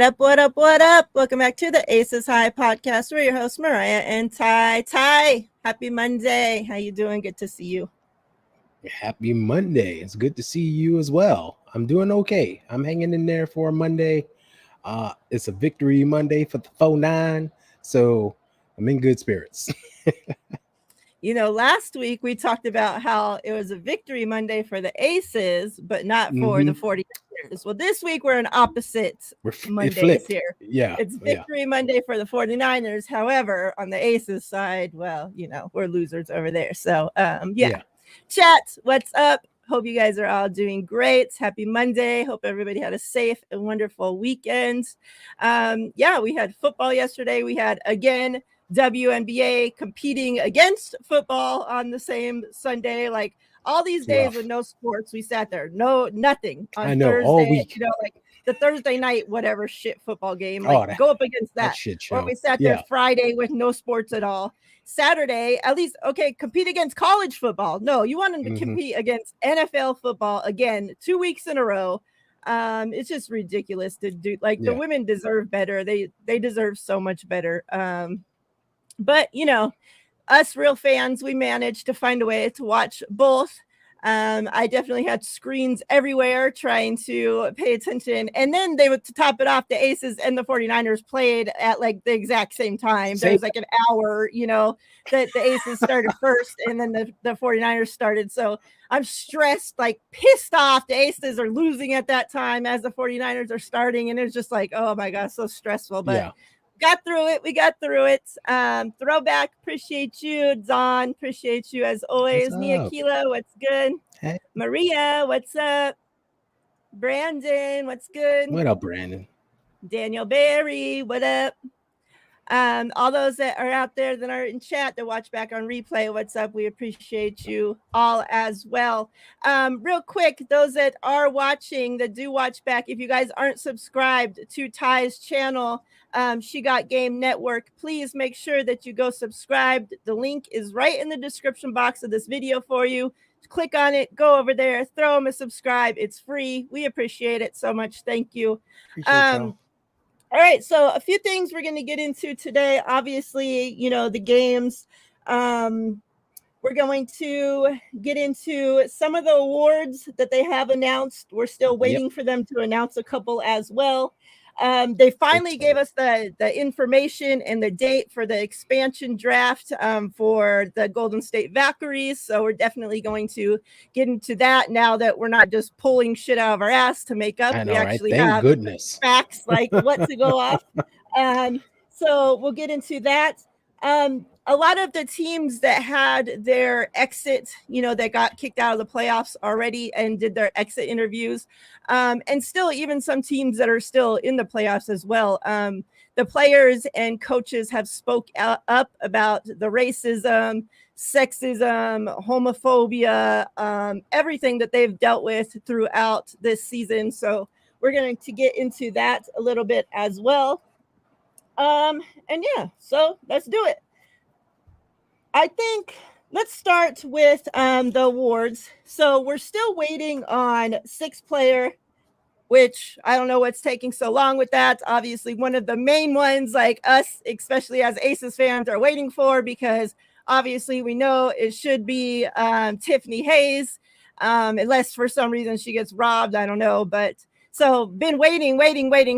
up, what up, what up? Welcome back to the Aces High podcast. We're your hosts, Miriah and Ty. Ty, happy Monday. How you doing? Good to see you. Happy Monday. It's good to see you as well. I'm doing okay. I'm hanging in there for a Monday. It's a victory Monday for the 4-9, so I'm in good spirits. You know, last week we talked about how it was a victory Monday for the Aces, but not for the 49ers. Well, this week we're in opposite Mondays here. Yeah. It's victory Monday for the 49ers. However, on the Aces side, well, you know, we're losers over there. So, yeah. Chat, what's up? Hope you guys are all doing great. Happy Monday. Hope everybody had a safe and wonderful weekend. Yeah, we had football yesterday. We had, again, WNBA competing against football on the same Sunday. Like all these days with no sports, we sat there, nothing on Thursday. All week. You know, like the Thursday night, whatever shit football game, like go up against that. Shit show. Or we sat there Friday with no sports at all. Saturday, at least, okay, compete against college football. No, you want them to compete against NFL football again, 2 weeks in a row. It's just ridiculous to do. Like the women deserve better. They deserve so much better. But, you know, us real fans, we managed to find a way to watch both. I definitely had screens everywhere trying to pay attention. And then they would, to top it off, the Aces and the 49ers played at like the exact same time. There was like an hour, you know, that the Aces started first and then the 49ers started. So I'm stressed, like pissed off. The Aces are losing at that time as the 49ers are starting. And it's just like, oh my gosh, so stressful. But got through it. We got through it. Throwback. Appreciate you. Don, appreciate you as always. Nia Kila, what's good? Hey. Maria, what's up? Brandon, what's good? What up, Brandon? Daniel Barry, what up? All those that are out there that are in chat that watch back on replay, what's up? We appreciate you all as well. Real quick, those that are watching, that do watch back, if you guys aren't subscribed to Ty's channel, She Got Game Network, please make sure that you go subscribe. The link is right in the description box of this video for you. Click on it, go over there, throw them a subscribe. It's free. We appreciate it so much. Thank you. All right, so a few things we're going to get into today. Obviously, you know, the games. We're going to get into some of the awards that they have announced. We're still waiting for them to announce a couple as well. They finally gave us the information and the date for the expansion draft for the Golden State Valkyries. So we're definitely going to get into that now that we're not just pulling shit out of our ass to make up. We actually have facts like what to go off. So we'll get into that. A lot of the teams that had their exit, you know, that got kicked out of the playoffs already and did their exit interviews, and still even some teams that are still in the playoffs as well. The players and coaches have spoke up about the racism, sexism, homophobia, everything that they've dealt with throughout this season. So we're going to get into that a little bit as well. And yeah, so let's do it. I think let's start with the awards. So we're still waiting on sixth player, which I don't know what's taking so long with that. Obviously, one of the main ones, like us, especially as Aces fans, are waiting for, because obviously we know it should be Tiffany Hayes, unless for some reason she gets robbed. I don't know, but so been waiting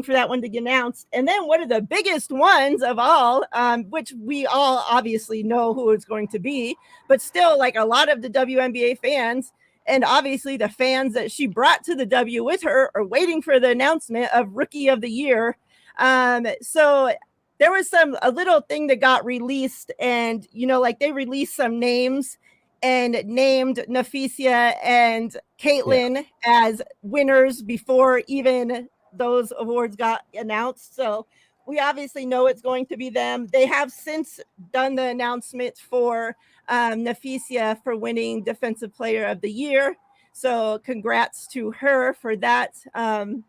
for that one to get announced. And then one of the biggest ones of all, which we all obviously know who it's going to be, but still like a lot of the WNBA fans and obviously the fans that she brought to the W with her are waiting for the announcement of Rookie of the Year. So there was a little thing that got released, and, you know, like they released some names and named Nafisia and Caitlin as winners before even those awards got announced. So we obviously know it's going to be them. They have since done the announcement for Nafisia for winning Defensive Player of the Year. So congrats to her for that. And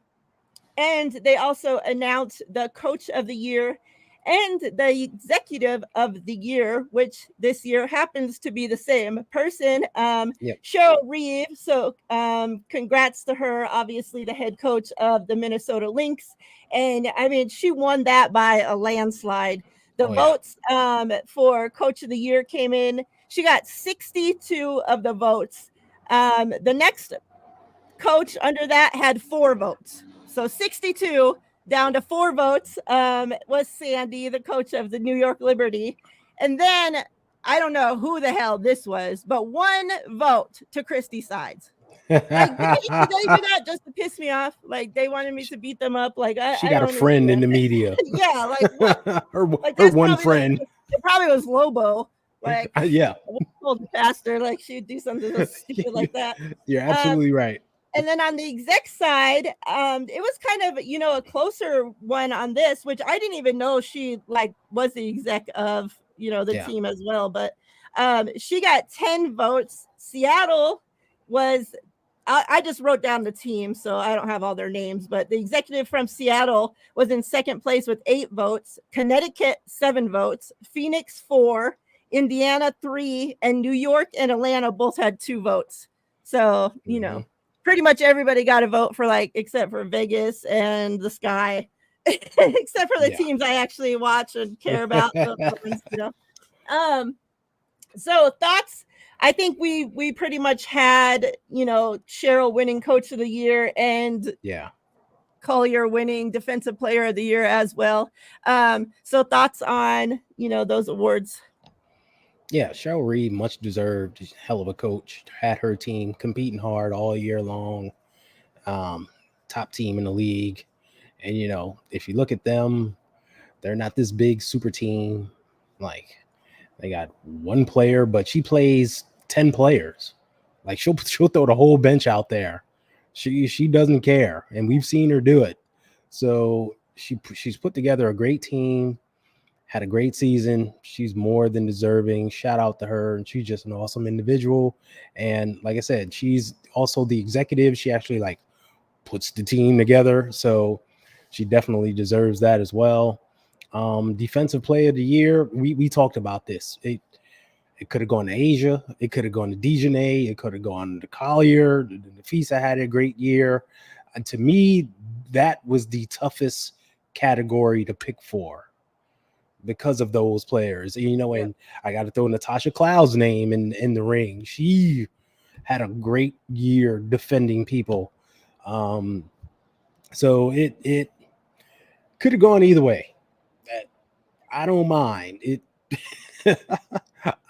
they also announced the Coach of the Year and the executive of the year, which this year happens to be the same person, Yep. Cheryl Reeve. So congrats to her, obviously the head coach of the Minnesota Lynx. And I mean, she won that by a landslide. The Oh yeah. votes for coach of the year came in. She got 62 of the votes. The next coach under that had 4 votes. So 62 down to 4 votes was Sandy, the coach of the New York Liberty. And then I don't know who the hell this was, but 1 vote to Christy Sides. Like, did they do that just to piss me off? Like, they wanted me to beat them up. Like, She I got a don't friend in understand. the media. Yeah, like what? her Like her that's one probably like friend. it probably was Lobo. Like, Yeah. old faster. Like she would do something so stupid like that. You're Um, absolutely right. and then on the exec side, it was kind of a closer one on this, which I didn't even know she like was the exec of the Yeah. team as well. But she got 10 votes. Seattle was I just wrote down the team, so I don't have all their names, but the executive from Seattle was in second place with 8 votes, Connecticut 7 votes, Phoenix 4, Indiana 3, and New York and Atlanta both had 2 votes. So, pretty much everybody got a vote for except for Vegas and the Sky, except for the teams I actually watch and care about. So thoughts. I think we pretty much had Cheryl winning coach of the year and Collier winning defensive player of the year as well. So thoughts on those awards. Yeah, Cheryl Reeve, much deserved, hell of a coach. Had her team competing hard all year long. Top team in the league. And if you look at them, they're not this big super team. Like, they got 1 player, but she plays 10 players. Like, she'll throw the whole bench out there. She doesn't care, and we've seen her do it. So she's put together a great team, had a great season. She's more than deserving. Shout out to her, and she's just an awesome individual. And like I said, she's also the executive. She actually puts the team together, so she definitely deserves that as well. Defensive player of the year, we talked about this. It could have gone to Asia. It could have gone to Dejanay. It could have gone to Collier. Nafisa had a great year. And to me, that was the toughest category to pick for because of those players. And I got to throw Natasha Cloud's name in the ring. She had a great year defending people. So it could have gone either way. I don't mind it.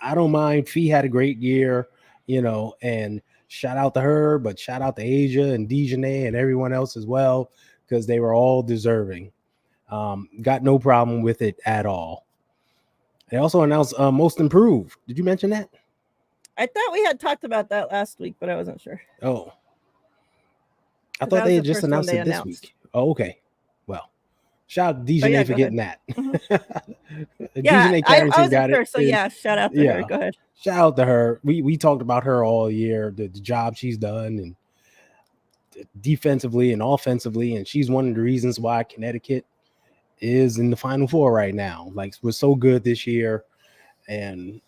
I don't mind. Fee had a great year, and shout out to her, but shout out to Asia and Dejanay and everyone else as well, because they were all deserving. Got no problem with it at all. They also announced most improved. Did you mention that? I thought we had talked about that last week, but I wasn't sure. Oh, I thought they had just announced it this week. Oh, okay. Well, shout out Dejanay for getting that. Dejanay Carrington got it. So shout out to her. Go ahead. Shout out to her. We talked about her all year, the job she's done, and defensively and offensively, and she's one of the reasons why Connecticut is in the Final Four right now. We're so good this year, and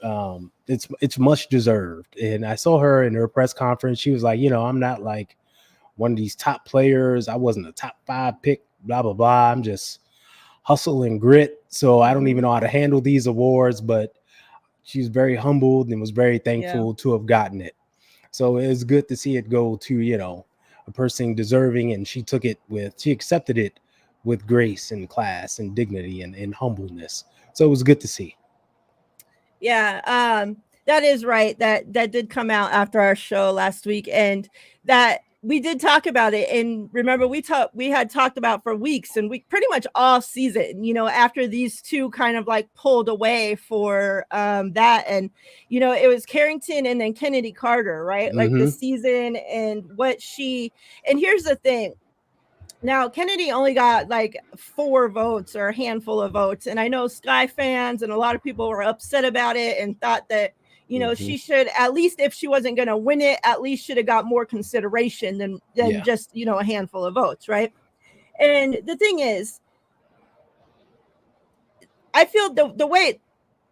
it's much deserved. And I saw her in her press conference. She was like, I'm not like one of these top players. I wasn't a top 5 pick, blah, blah, blah. I'm just hustle and grit. So I don't even know how to handle these awards, but she's very humbled and was very thankful to have gotten it. So it was good to see it go to, a person deserving, and she accepted it with grace and class and dignity and humbleness. So it was good to see. Yeah, that is right. That did come out after our show last week, and that we did talk about it. And remember, we had talked about for weeks, and we pretty much all season, after these two kind of pulled away for that, and it was Carrington and then Kennedy Carter, right? Like the season and and here's the thing. Now, Kennedy only got 4 votes or a handful of votes. And I know Sky fans and a lot of people were upset about it and thought that, she should, at least if she wasn't going to win it, at least should have got more consideration than just, a handful of votes, right? And the thing is, I feel the way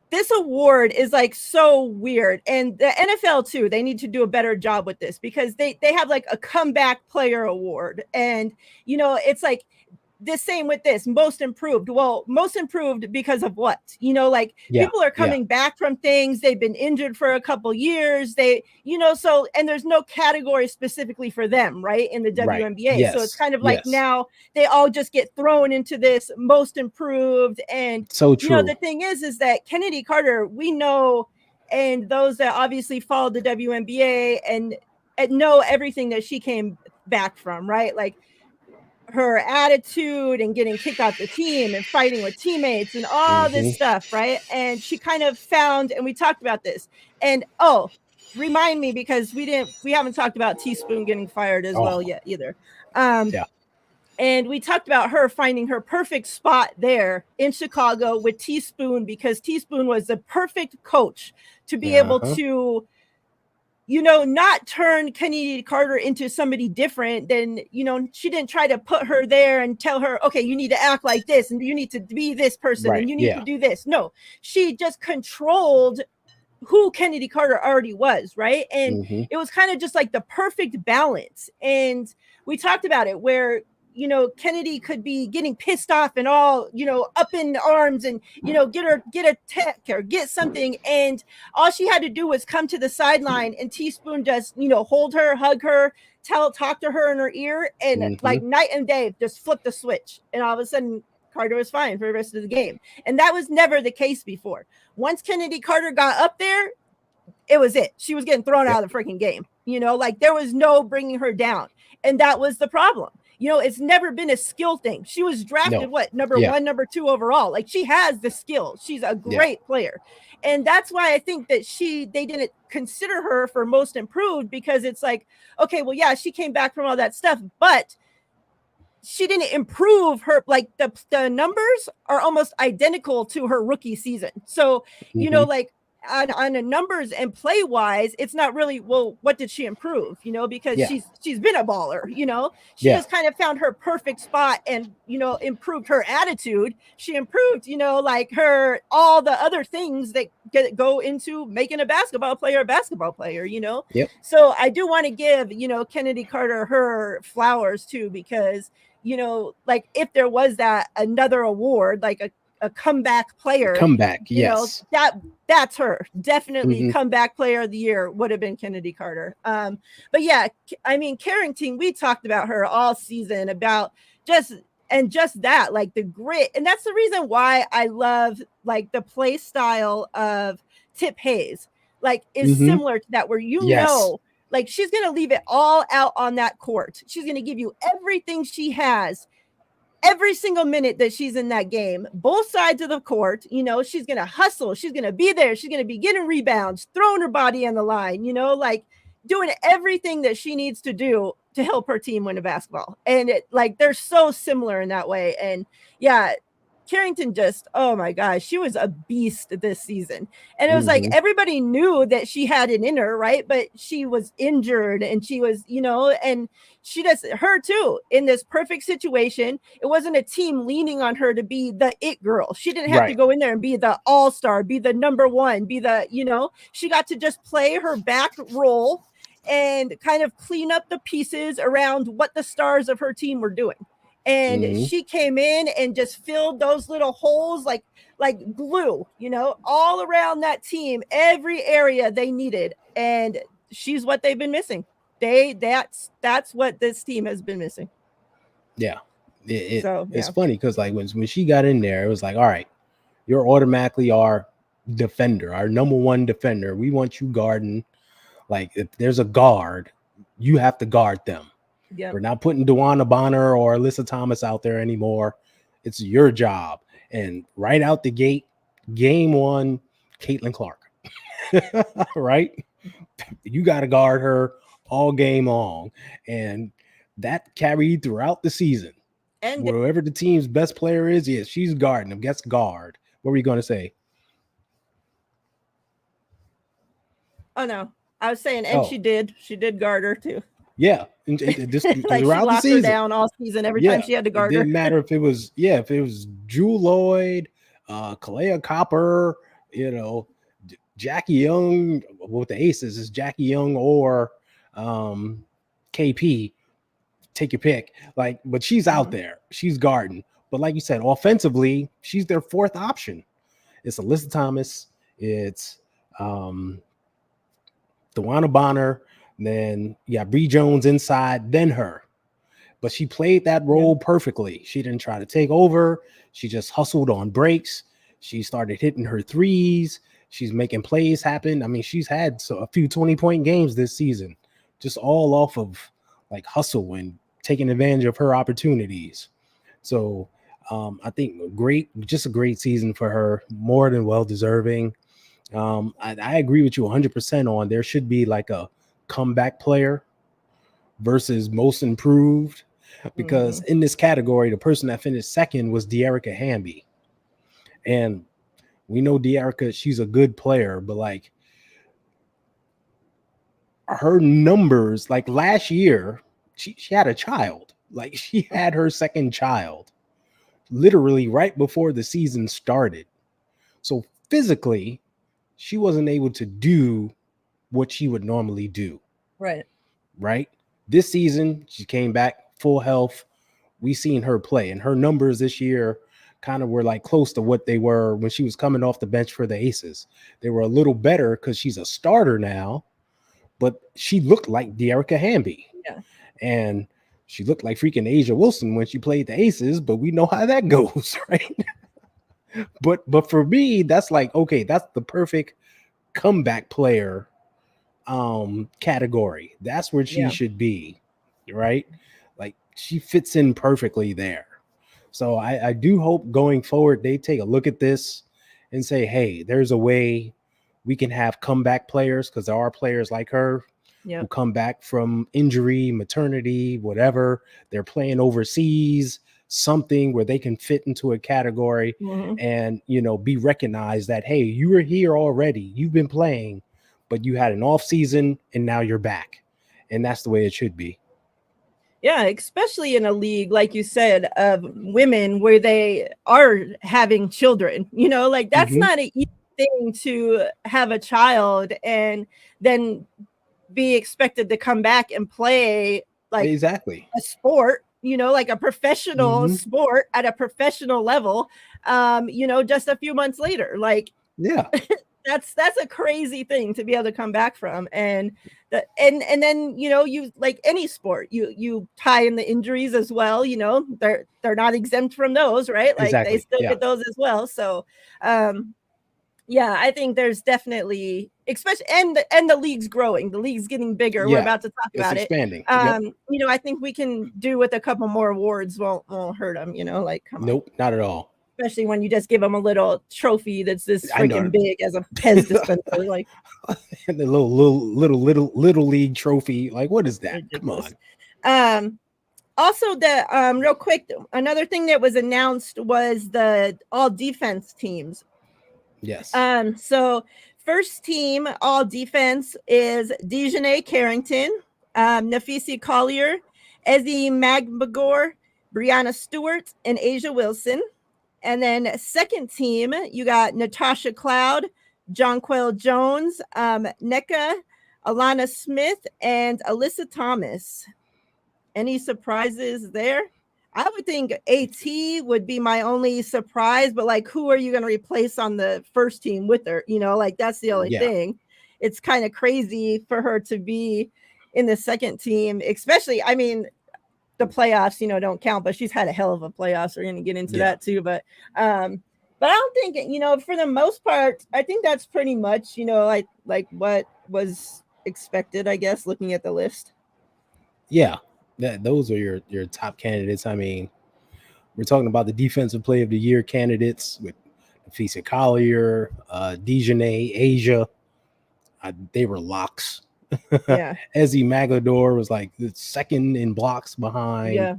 this award is like so weird, and the NFL too, they need to do a better job with this, because they have like a comeback player award, and it's like the same with this most improved. Well, most improved because of what? Like Yeah. people are Yeah. coming back from things, they've been injured for a couple years, so, and there's no category specifically for them, right, in the Right. WNBA. So it's Yes. kind of like Yes. now they all just get thrown into this most improved. And So true. the thing is that Kennedy Carter, we know, and those that obviously followed the WNBA and know everything that she came back from, right? Like her attitude and getting kicked out the team and fighting with teammates and all this stuff, right? And she kind of found, and we talked about this, and remind me, because we haven't talked about Teaspoon getting fired as well yet either. Yeah. And we talked about her finding her perfect spot there in Chicago with Teaspoon, because Teaspoon was the perfect coach to be able to not turn Kennedy Carter into somebody different. Than, she didn't try to put her there and tell her, okay, you need to act like this, and you need to be this person, and you need to do this. No, she just controlled who Kennedy Carter already was, right? And it was kind of just like the perfect balance. And we talked about it where, Kennedy could be getting pissed off and all, up in arms, and, get a tech or get something. And all she had to do was come to the sideline, and Teaspoon just, hold her, hug her, talk to her in her ear, and like night and day, just flip the switch. And all of a sudden, Carter was fine for the rest of the game. And that was never the case before. Once Kennedy Carter got up there, it was it. She was getting thrown out of the freaking game. Like there was no bringing her down. And that was the problem. It's never been a skill thing. She was drafted, number 1, number 2 overall. Like she has the skill. She's a great player. And that's why I think that they didn't consider her for most improved, because it's like, okay, well, yeah, she came back from all that stuff, but she didn't improve her. Like the numbers are almost identical to her rookie season. So, like on the numbers and play wise, it's not really, well, what did she improve? Because she's been a baller, she just kind of found her perfect spot and, improved her attitude. She improved, like all the other things that go into making a basketball player, So I do want to give, Kennedy Carter her flowers too, because, like if there was another award, like a comeback player, that's her. Definitely comeback player of the year would have been Kennedy Carter. But yeah, I mean, Carrington, we talked about her all season, about just that, like the grit. And that's the reason why I love like the play style of Tip Hayes, like is similar to that, where like she's going to leave it all out on that court. She's going to give you everything she has every single minute that she's in that game, both sides of the court. She's going to hustle. She's going to be there. She's going to be getting rebounds, throwing her body on the line, like doing everything that she needs to do to help her team win a basketball. And they're so similar in that way. And yeah, Carrington just, oh my gosh, she was a beast this season. And it was like everybody knew that she had it in her, right? But she was injured, and she was, and she does her too in this perfect situation. It wasn't a team leaning on her to be the it girl. She didn't have to go in there and be the all-star, be the number one, be the, she got to just play her back role and kind of clean up the pieces around what the stars of her team were doing. And she came in and just filled those little holes like glue, all around that team, every area they needed. And she's what they've been missing. That's what this team has been missing. Yeah. It's funny because like when she got in there, it was like, all right, you're automatically our defender, our number 1 defender. We want you guarding. Like if there's a guard, you have to guard them. Yep. We're not putting Dewana Bonner or Alyssa Thomas out there anymore. It's your job. And right out the gate, game 1, Caitlin Clark. Right? You got to guard her all game long. And that carried throughout the season. And wherever the team's best player is, she's guarding them. Guess guard. What were you going to say? Oh, no. I was saying, and she did guard her too. Yeah, and just like throughout she locked the season, her down all season every time she had to guard her. It didn't matter if it was Drew Lloyd, Kalea Copper, you know, Jackie Young with the Aces is Jackie Young or um, KP. Take your pick. Like, but she's out Mhm. there. She's guarding. But like you said, offensively, she's their fourth option. It's Alyssa Thomas. It's um, Dewana Bonner. Then you got Bree Jones inside, then her. But she played that Yeah. role perfectly. She didn't try to take over. She just hustled on breaks. She started hitting her threes. She's making plays happen. I mean, she's had a few 20-point games this season, just all off of like hustle and taking advantage of her opportunities. So I think just a great season for her, more than well deserving. I agree with you 100% on there should be like a comeback player versus most improved, because Mhm. in this category, the person that finished second was De'Arica Hamby. And we know De'Arica, she's a good player, but like her numbers, like last year, she had a child. Like she had her second child literally right before the season started. So physically, she wasn't able to do what she would normally do, Right. right? This season, she came back full health. We seen her play, and her numbers this year kind of were like close to what they were when she was coming off the bench for the Aces. They were a little better because she's a starter now, but she looked like De'Arica Hamby, Yeah. and she looked like freaking Asia Wilson when she played the Aces. But we know how that goes, right? But for me, that's like, okay, that's the perfect comeback player category. That's where she Yeah. should be, right? Like she fits in perfectly there. So I do hope going forward they take a look at this and say, hey, there's a way we can have comeback players, because there are players like her who Yep. come back from injury, maternity, whatever. They're playing overseas, something where they can fit into a category Mhm. and, be recognized that, hey, you were here already. You've been playing, but you had an off season and now you're back. And that's the way it should be. Yeah, especially in a league, like you said, of women where they are having children, like that's Mm-hmm. not an easy thing to have a child and then be expected to come back and play like Exactly. a sport, like a professional Mm-hmm. sport at a professional level, just a few months later. Like Yeah. that's a crazy thing to be able to come back from. And then you like any sport, you tie in the injuries as well. They're not exempt from those, right? Like they Exactly. still Yeah. get those as well. So yeah, I think there's definitely, especially, and the league's growing, the league's getting bigger. We're Yeah. about to talk It's about it. expanding. Yep. I think we can do with a couple more awards, won't hurt them. Like, come on. Nope. Not at all. Especially when you just give them a little trophy that's this I know. freaking big as a Pez dispenser. Like, The little league trophy. Like, what is that? Come ridiculous. on. Um, Also, the real quick, another thing that was announced was the all defense teams. Yes. So first team all defense is Dejanay Carrington, Nafisi Collier, Ezzy Magbagor, Brianna Stewart, and Asia Wilson. And then second team, you got Natasha Cloud, Jonquel Jones, NECA, Alana Smith, and Alyssa Thomas. Any surprises there? I would think AT would be my only surprise, but like, who are you going to replace on the first team with her? Like, that's the only Yeah. thing. It's kind of crazy for her to be in the second team, especially, I mean, the playoffs, don't count, but she's had a hell of a playoffs. We're going to get into Yeah. that too. But I don't think, for the most part, I think that's pretty much, like what was expected, I guess, looking at the list. Yeah. Those are your top candidates. I mean, we're talking about the defensive player of the year candidates with Fisa Collier, Dejanay, Asia. They were locks. Yeah. Ezzy Magador was like the second in blocks behind Yeah.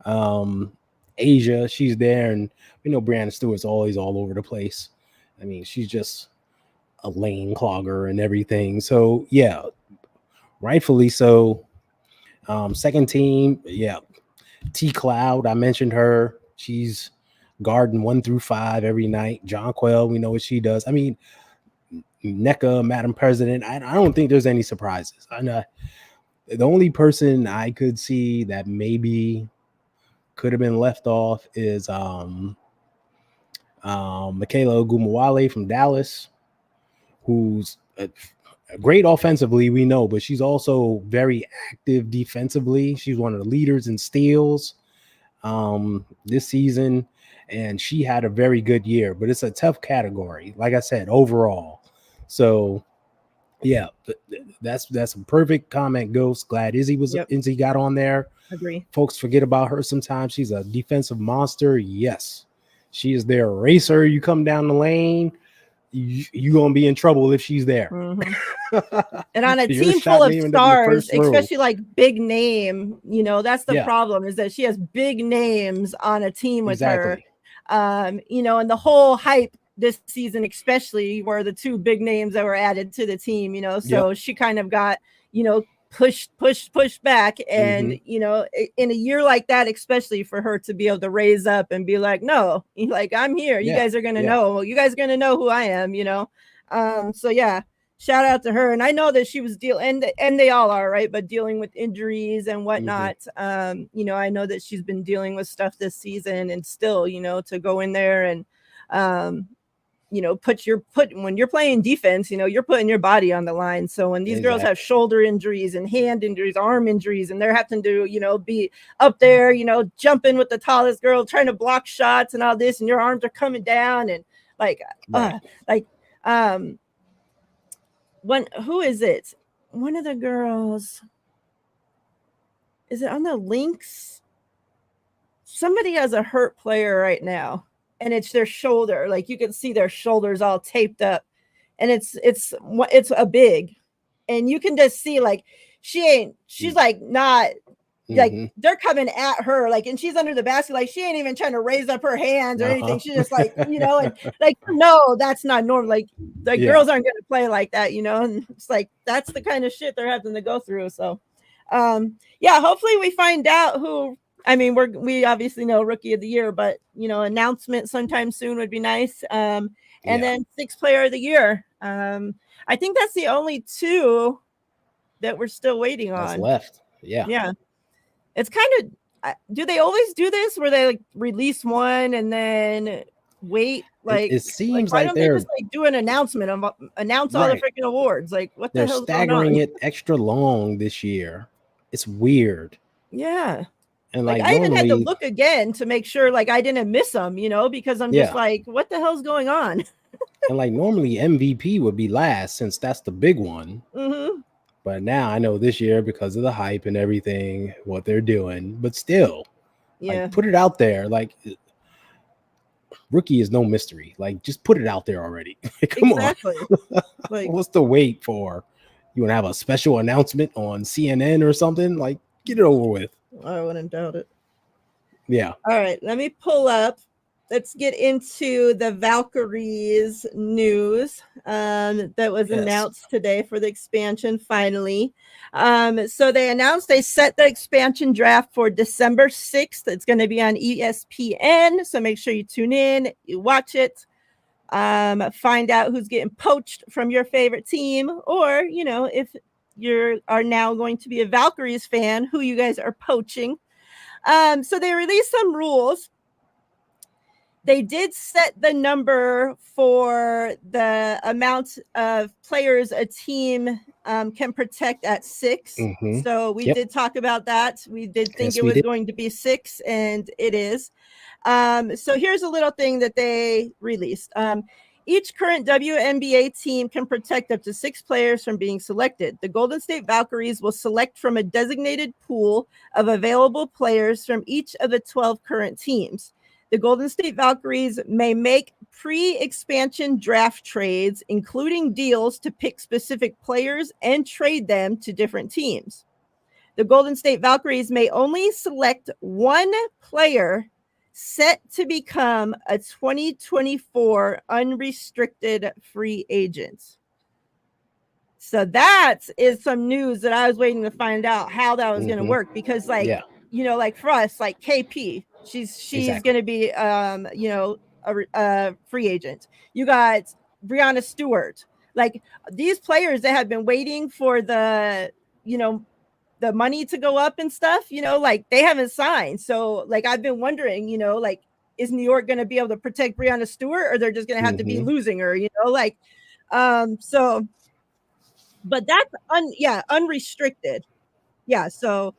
um, Asia. She's there, and Brianna Stewart's always all over the place. I mean, she's just a lane clogger and everything. So yeah, rightfully so. Second team, yeah, T Cloud. I mentioned her. She's guarding 1 through 5 every night. John Quell, we know what she does. I mean, NECA, Madam President, I don't think there's any surprises. I know the only person I could see that maybe could have been left off is Michaela Ogumawale from Dallas, who's great offensively, we know, but she's also very active defensively. She's one of the leaders in steals this season, and she had a very good year, but it's a tough category, like I said, overall. So yeah, that's a perfect comment, Ghost. Glad Izzy got on there. Agree. Folks forget about her sometimes. She's a defensive monster. Yes, she is their racer. You come down the lane, you're gonna be in trouble if she's there. Mm-hmm. And on a team full of stars, especially like big name, that's the problem, is that she has big names on a team with her. And the whole hype this season especially were the two big names that were added to the team, so she kind of got, pushed back. And, in a year like that, especially for her to be able to raise up and be like, no, like, I'm here. You guys are going to know. You guys are going to know who I am, So, yeah, shout out to her. And I know that she was dealing, and they all are, right, but dealing with injuries and whatnot. I know that she's been dealing with stuff this season, and still, to go in there and, when you're playing defense, you're putting your body on the line. So when these girls have shoulder injuries and hand injuries, arm injuries, and they're having to, be up there, jumping with the tallest girl, trying to block shots and all this, and your arms are coming down, and who is it? One of the girls, is it on the Lynx? Somebody has a hurt player right now, and it's their shoulder. Like, you can see their shoulders all taped up, and it's a big, and you can just see, like, she's like not like they're coming at her, like, and she's under the basket, like, she ain't even trying to raise up her hands or anything. She's just like, and like, no, that's not normal. Like girls aren't going to play like that, and it's like, that's the kind of shit they're having to go through. So hopefully we find out who. I mean, we obviously know Rookie of the Year, but announcement sometime soon would be nice. And then 6th Player of the Year. I think that's the only 2 that we're still waiting on. That's left. Yeah. Yeah. It's kind of. Do they always do this where they like release one and then wait? Like, it seems why like don't they're they just like do an announcement of announce all the freaking awards? Like, what the hell's going on? They're staggering it extra long this year. It's weird. Yeah. And like I even had to look again to make sure, like, I didn't miss them, because I'm just like, what the hell's going on? And like, normally MVP would be last, since that's the big one. Mm-hmm. But now I know this year, because of the hype and everything, what they're doing. But still, like, put it out there. Like, Rookie is no mystery. Like, just put it out there already. Come on. Like, what's the wait for? You want to have a special announcement on CNN or something? Like, get it over with. I wouldn't doubt it. Yeah. All right, let me pull up. Let's get into the Valkyries news that was announced today for the expansion, finally. So they announced they set the expansion draft for December 6th. It's going to be on ESPN, so make sure you tune in, you watch it, find out who's getting poached from your favorite team, or, if you are now going to be a Valkyries fan, who you guys are poaching. So they released some rules. They did set the number for the amount of players a team can protect at 6. Mm-hmm. So we did talk about that. We did think it was going to be 6, and it is. So here's a little thing that they released. Each current WNBA team can protect up to 6 players from being selected. The Golden State Valkyries will select from a designated pool of available players from each of the 12 current teams. The Golden State Valkyries may make pre-expansion draft trades, including deals to pick specific players and trade them to different teams. The Golden State Valkyries may only select one player set to become a 2024 unrestricted free agent. So that is some news that I was waiting to find out how that was going to work, because like, like for us, like KP, She's Exactly. going to be a free agent. You got Brianna Stewart. Like these players that have been waiting for the the money to go up and stuff, like they haven't signed. So like I've been wondering, like is New York going to be able to protect Brianna Stewart, or they're just going to have to be losing her, like so but that's unrestricted. Yeah, so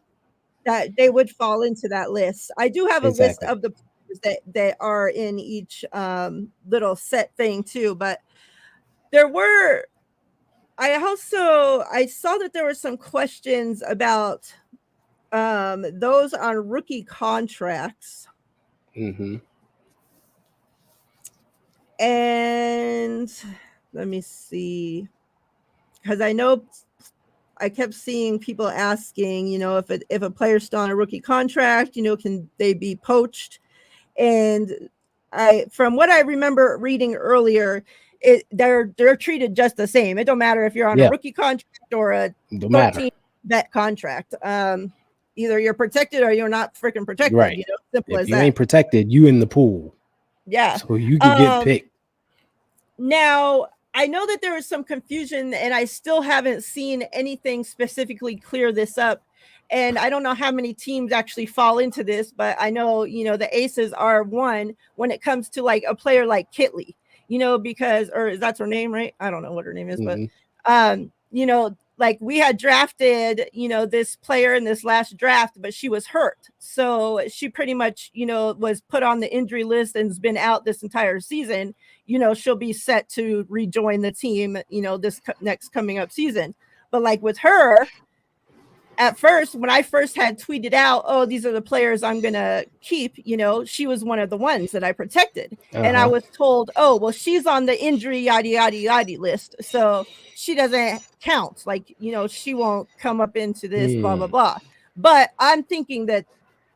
that they would fall into that list. I do have a list Exactly. of the players that are in each little set thing too, but there were I saw that there were some questions about those on rookie contracts. Mm-hmm. And let me see, because I know I kept seeing people asking, if a player's still on a rookie contract, can they be poached? And from what I remember reading earlier, they're treated just the same. It don't matter if you're on a rookie contract or a 13 vet contract. Either you're protected or you're not freaking protected. Right. Simple if as you that. ain't protected, you in the pool. Yeah. So you can get picked. Now, I know that there was some confusion, and I still haven't seen anything specifically clear this up. And I don't know how many teams actually fall into this, but I know, the Aces are one when it comes to like a player like Kitley, because, or that's her name, right? I don't know what her name is, but, like we had drafted, this player in this last draft, but she was hurt. So she pretty much, was put on the injury list and has been out this entire season. She'll be set to rejoin the team, this next coming up season. But like with her, at first, when I first had tweeted out, oh, these are the players I'm going to keep, she was one of the ones that I protected. And I was told, oh, well, she's on the injury, yada, yada, yada list. So she doesn't count. Like, she won't come up into this, blah, blah, blah. But I'm thinking that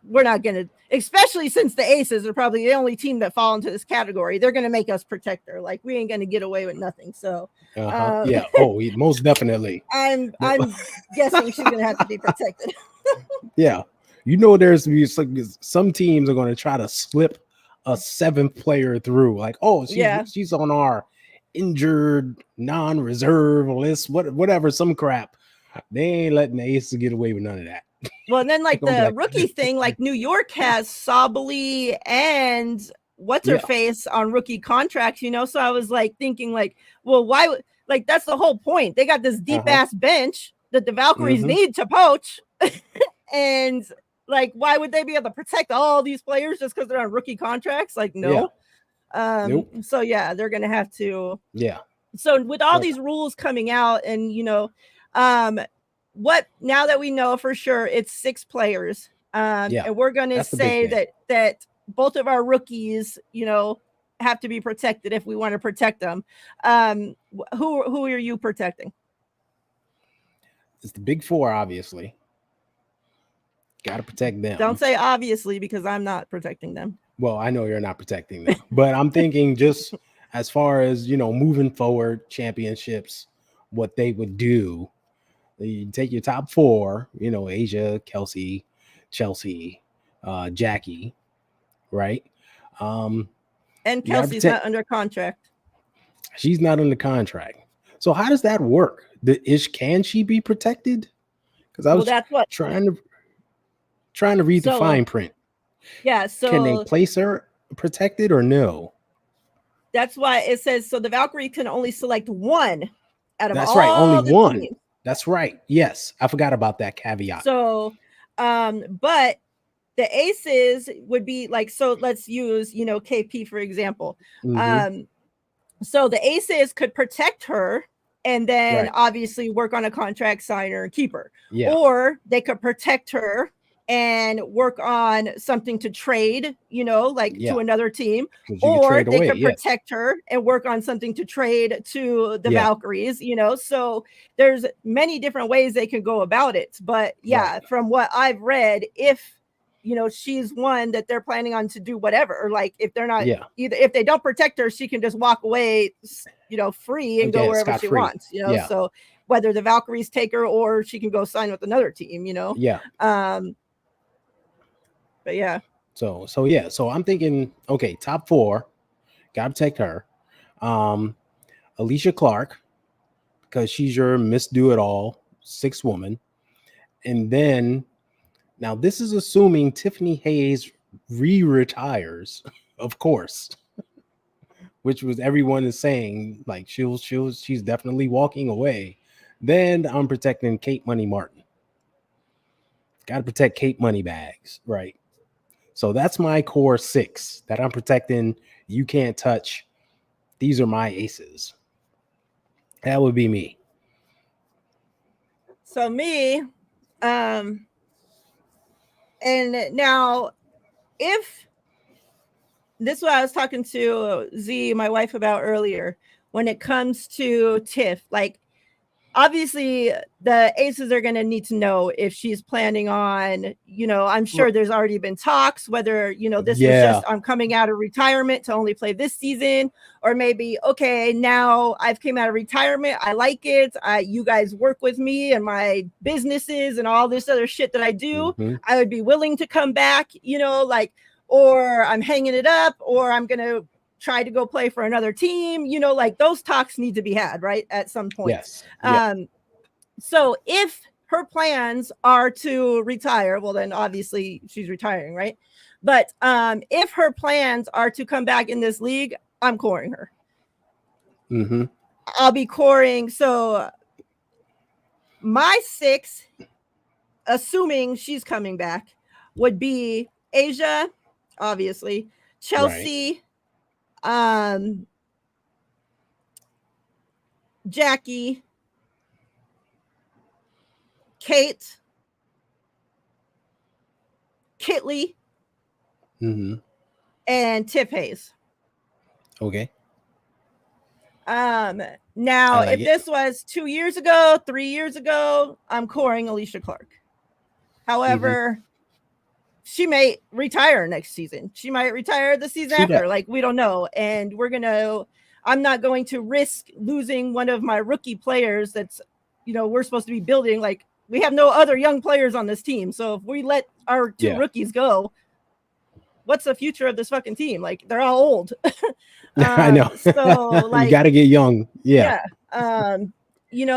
we're not going to, especially since the Aces are probably the only team that fall into this category. They're going to make us protect her. Like, we ain't going to get away with nothing. So, yeah. Oh, most definitely. I'm guessing she's going to have to be protected. Yeah. There's some teams are going to try to slip a 7th player through. Like, oh, she's on our injured non-reserve list, whatever, some crap. They ain't letting the Aces get away with none of that. Well, and then like the rookie thing, like New York has Sabally and what's her face on rookie contracts, So I was like thinking like, well, why like that's the whole point. They got this deep ass bench that the Valkyries need to poach. And like, why would they be able to protect all these players just because they're on rookie contracts? Like, no. Nope. So yeah, they're gonna have to. Yeah. So with all these rules coming out, and what now that we know for sure it's 6 players, and we're gonna say that both of our rookies, have to be protected if we want to protect them. Who are you protecting? It's the big 4, obviously. Got to protect them. Don't say obviously, because I'm not protecting them. Well, I know you're not protecting them, but I'm thinking just as far as, moving forward, championships, what they would do. You take your top 4, Asia, Kelsey, Chelsea, Jackie, right? And Kelsey's not under contract. She's not under contract. So how does that work? Can she be protected? Because I was trying to read the fine print. Yeah. So can they place her protected or no? That's why it says so. The Valkyrie can only select one out of That's all right, only one. Teams. That's right. Yes, I forgot about that caveat. So, but the Aces would be like, so let's use KP for example. So the Aces could protect her and then obviously work on a contract, sign her, and keep her. Yeah. Or they could protect her and work on something to trade, to another team. Or they could protect her and work on something to trade to the Valkyries, So there's many different ways they can go about it. But from what I've read, if she's one that they're planning on to do whatever, or like if they're not either, if they don't protect her, she can just walk away, free and go wherever she wants, So whether the Valkyries take her or she can go sign with another team, But yeah. So yeah. So I'm thinking, okay, top four, gotta protect her. Um, Alicia Clark, because she's your Miss Do It All, sixth woman. And then now this is assuming Tiffany Hayes re-retires, of course, which was everyone is saying like she's definitely walking away. Then I'm protecting Kate Money Martin. Got to protect Kate Moneybags, right? So that's my core six that I'm protecting. You can't touch. These are my aces. That would be me. So me, um, and now if this is what I was talking to Z, my wife, about earlier, when it comes to Tiff, like obviously the aces are going to need to know if she's planning on, I'm sure there's already been talks whether, this was Yeah. just I'm coming out of retirement to only play this season, or maybe, okay, now I've came out of retirement, I like it, you guys work with me and my businesses and all this other shit that I do, Mm-hmm. I would be willing to come back, like, or I'm hanging it up, or I'm going to try to go play for another team, like those talks need to be had, right, at some point. Yes. Yep. So if her plans are to retire, well, then obviously she's retiring, right? But if her plans are to come back in this league, I'm coring her. Mm-hmm. I'll be coring. So my six, assuming she's coming back, would be Asia, obviously, Right. Chelsea, um, Jackie, Kate, Kitley, Mm-hmm. and Tiff Hayes. Okay. I Now, like if it. this was 2 years ago, 3 years ago, I'm coring Alicia Clark. Mm-hmm. However, she may retire next season. She might retire the season True after. that. Like, we don't know. And I'm not going to risk losing one of my rookie players that's, we're supposed to be building. Like, we have no other young players on this team. So if we let our two Yeah. rookies go, what's the future of this fucking team? Like, they're all old. I know. So You like, got to get young. Yeah. yeah.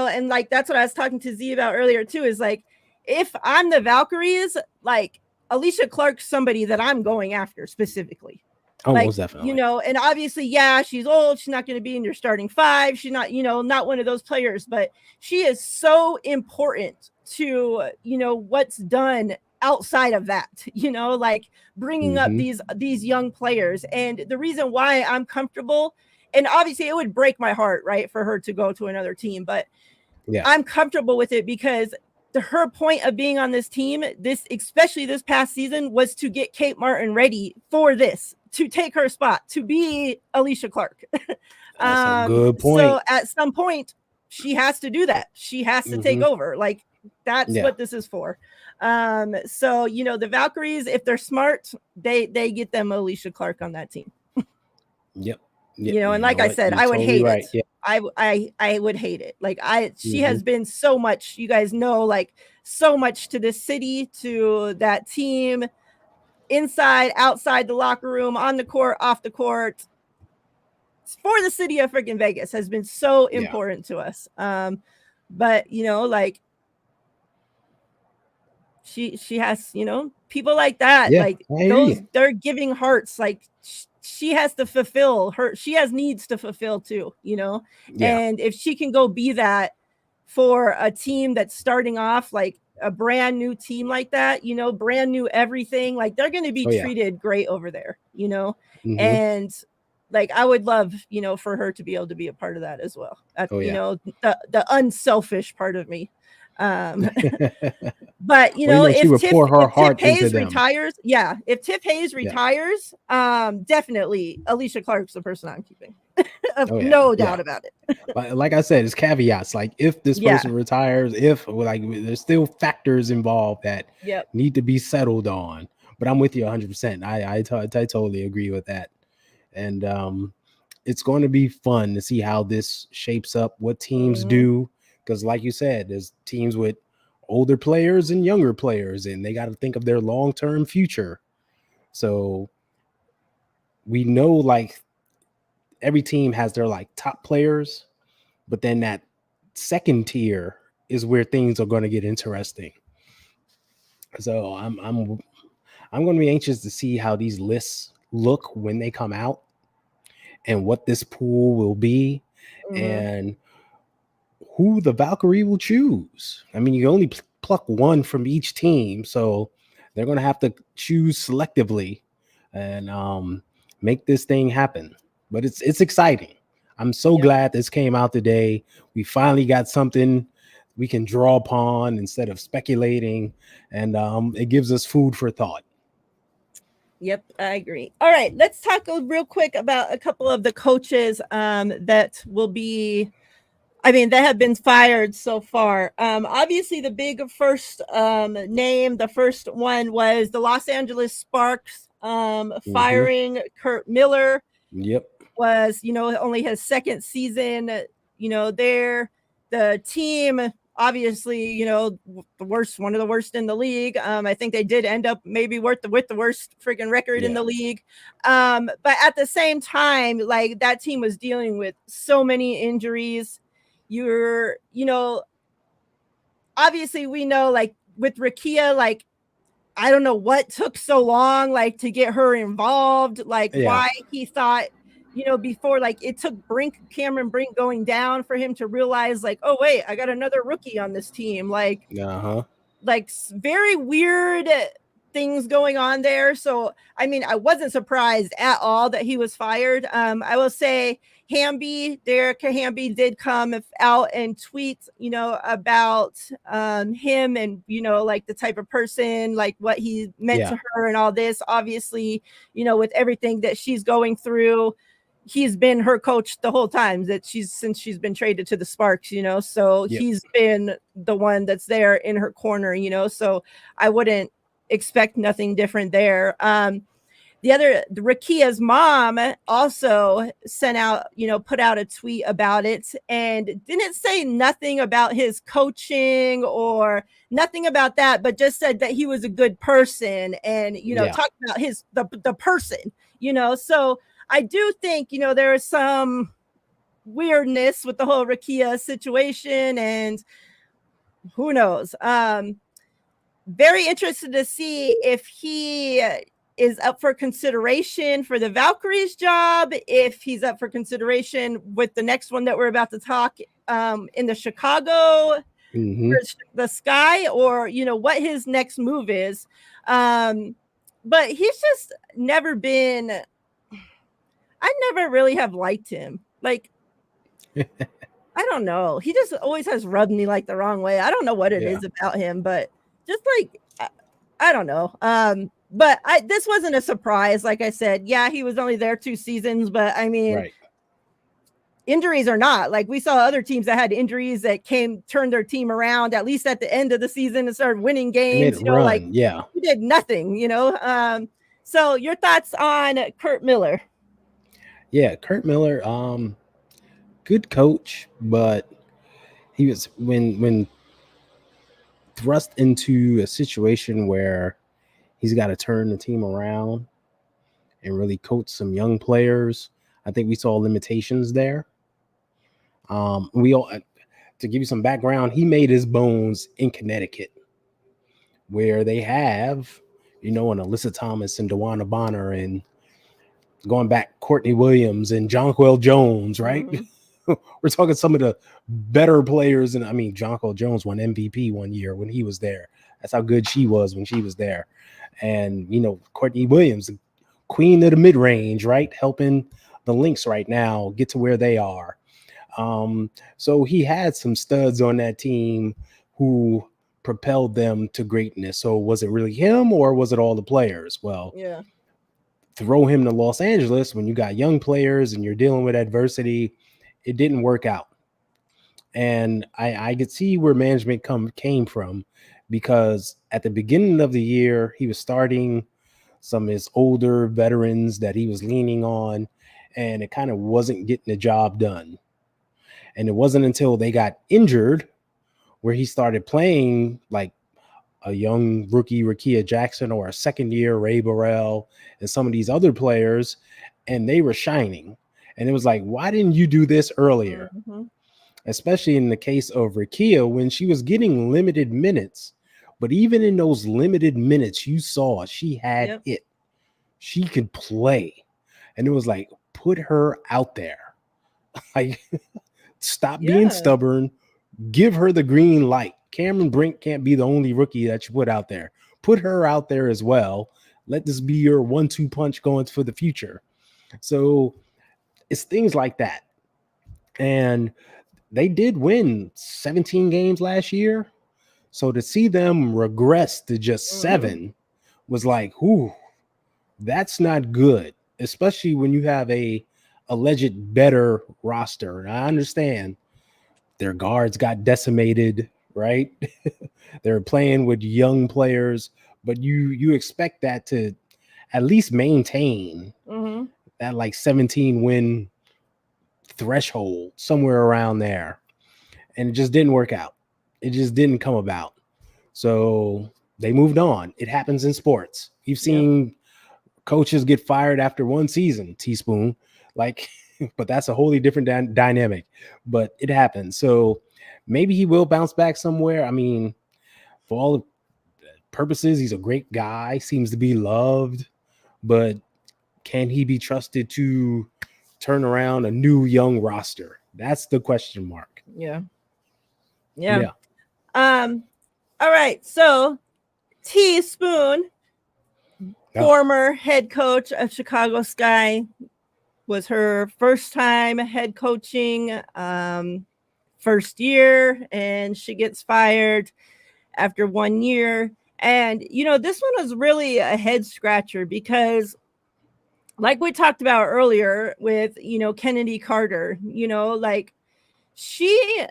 And like that's what I was talking to Z about earlier too, is like, if I'm the Valkyries, like Alicia Clark's somebody that I'm going after specifically. Oh, Like, most definitely. and obviously, yeah, she's old, she's not going to be in your starting five, she's not, not one of those players, but she is so important to, what's done outside of that, like bringing up Mm-hmm. these young players. And the reason why I'm comfortable, and obviously it would break my heart, right, for her to go to another team, but Yeah. I'm comfortable with it because her point of being on this team, especially this past season, was to get Kate Martin ready for this, to take her spot, to be Alicia Clark. That's a good So point. at some point, she has to do that. She has to take Mm-hmm. over. Like, that's Yeah. what this is for. So the Valkyries, if they're smart, they get them Alicia Clark on that team. Yep. Yep. And You like know I what? said, You're I would totally hate right. it. Yeah. I would hate it. Like, she Mm-hmm. has been so much, you guys know, like so much to this city, to that team, inside, outside the locker room, on the court, off the court, for the city of freaking Vegas, has been so Yeah. important to us. But like, she has, people like that, Yeah. like I hear you. they're giving hearts. Like, she has to fulfill she has needs to fulfill too, Yeah. and if she can go be that for a team that's starting off, like a brand new team like that, brand new everything, like they're going to be Oh yeah. treated great over there, Mm-hmm. and like I would love, for her to be able to be a part of that as well. Oh yeah. The unselfish part of me. um but Well, you know, she if would pour her Tiff heart into Hayes them. retires, yeah, if Tiff Hayes Yeah. retires, definitely Alicia Clark's the person I'm keeping. Oh yeah. No Yeah. doubt about it. Like I said, it's caveats. Like if this Yeah. person retires, if like there's still factors involved that Yep. need to be settled on. But I'm with you 100%. I totally agree with that. And it's going to be fun to see how this shapes up, what teams Mhm. do. Because like you said, there's teams with older players and younger players, and they got to think of their long-term future. So we know like every team has their like top players, but then that second tier is where things are going to get interesting. So I'm going to be anxious to see how these lists look when they come out and what this pool will be Mhm. and who the Valkyrie will choose. I mean, you only pluck one from each team, so they're going to have to choose selectively and make this thing happen. But it's exciting. I'm so Yep. glad this came out today. We finally got something we can draw upon instead of speculating, and it gives us food for thought. Yep, I agree. All right, let's talk real quick about a couple of the coaches that will be, I mean, that have been fired so far. Obviously, the big first name, the first one was the Los Angeles Sparks Mm-hmm. firing Kurt Miller. Yep. Was, only his second season, there. The team, obviously, the worst, one of the worst in the league. I think they did end up maybe with the worst freaking record in Yeah. the league. But at the same time, like that team was dealing with so many injuries. Obviously we know like with Rakia, like I don't know what took so long, like to get her involved, like Yeah. why he thought, before like it took Cameron Brink going down for him to realize, like, oh wait, I got another rookie on this team. Uh huh. Like very weird things going on there. So, I mean, I wasn't surprised at all that he was fired. I will say Derek Hamby did come out and tweet, about him and, like the type of person, like what he meant Yeah. to her and all this. Obviously, with everything that she's going through, he's been her coach the whole time that since she's been traded to the Sparks, so Yep. he's been the one that's there in her corner, so I wouldn't expect nothing different there. Rakia's mom also sent out, put out a tweet about it and didn't say nothing about his coaching or nothing about that, but just said that he was a good person and, Yeah. talked about the person, so I do think, there is some weirdness with the whole Rakia situation and who knows. Very interested to see if he is up for consideration for the Valkyries job, if he's up for consideration with the next one that we're about to talk in the Chicago Mm-hmm. the Sky, or what his next move is. But he's just never been. I never really have liked him. Like I don't know. He just always has rubbed me like the wrong way. I don't know what it Yeah. is about him, but just like I don't know. But this wasn't a surprise. Like I said, yeah, he was only there 2 seasons, but I mean, Right. injuries or not, like we saw other teams that had injuries that turned their team around at least at the end of the season and started winning They made games. it Like run. Yeah. he did nothing. So your thoughts on Kurt Miller? Yeah. Kurt Miller, good coach, but he was when thrust into a situation where he's got to turn the team around and really coach some young players. I think we saw limitations there. We all to give you some background, he made his bones in Connecticut, where they have, an Alyssa Thomas and DeWanna Bonner and going back Courtney Williams and Jonquel Jones, right? Mm-hmm. We're talking some of the better players. And I mean, Jonquel Jones won MVP one year when he was there. That's how good she was when she was there. And, Courtney Williams, queen of the mid range, right? Helping the Lynx right now get to where they are. So he had some studs on that team who propelled them to greatness. So was it really him or was it all the players? Well, Yeah. throw him to Los Angeles when you got young players and you're dealing with adversity, it didn't work out. And I could see where management came from, because at the beginning of the year, he was starting some of his older veterans that he was leaning on, and it kind of wasn't getting the job done. And it wasn't until they got injured where he started playing like a young rookie, Rakia Jackson, or a second year Ray Burrell, and some of these other players, and they were shining. And it was like, why didn't you do this earlier? Mm-hmm. Especially in the case of Rakia, when she was getting limited minutes. But even in those limited minutes, you saw she had Yep. it. She could play. And it was like, put her out there. Like, stop being Yeah. stubborn. Give her the green light. Cameron Brink can't be the only rookie that you put out there. Put her out there as well. Let this be your 1-2 punch going for the future. So it's things like that. And they did win 17 games last year. So to see them regress to just 7 was like, whoo, that's not good, especially when you have a alleged better roster. And I understand their guards got decimated, right? They're playing with young players, but you expect that to at least maintain that like 17 win threshold somewhere around there. And it just didn't work out. It just didn't come about. So they moved on. It happens in sports. You've seen coaches get fired after one season, Teaspoon, like, but that's a wholly different dynamic. But it happens. So maybe he will bounce back somewhere. I mean, for all purposes, he's a great guy, seems to be loved, but can he be trusted to turn around a new young roster? That's the question mark. Yeah. All right. So Teaspoon, former head coach of Chicago Sky, was her first time head coaching, first year, and she gets fired after 1 year. And, this one was really a head scratcher because, like we talked about earlier with, Kennedy Carter, like she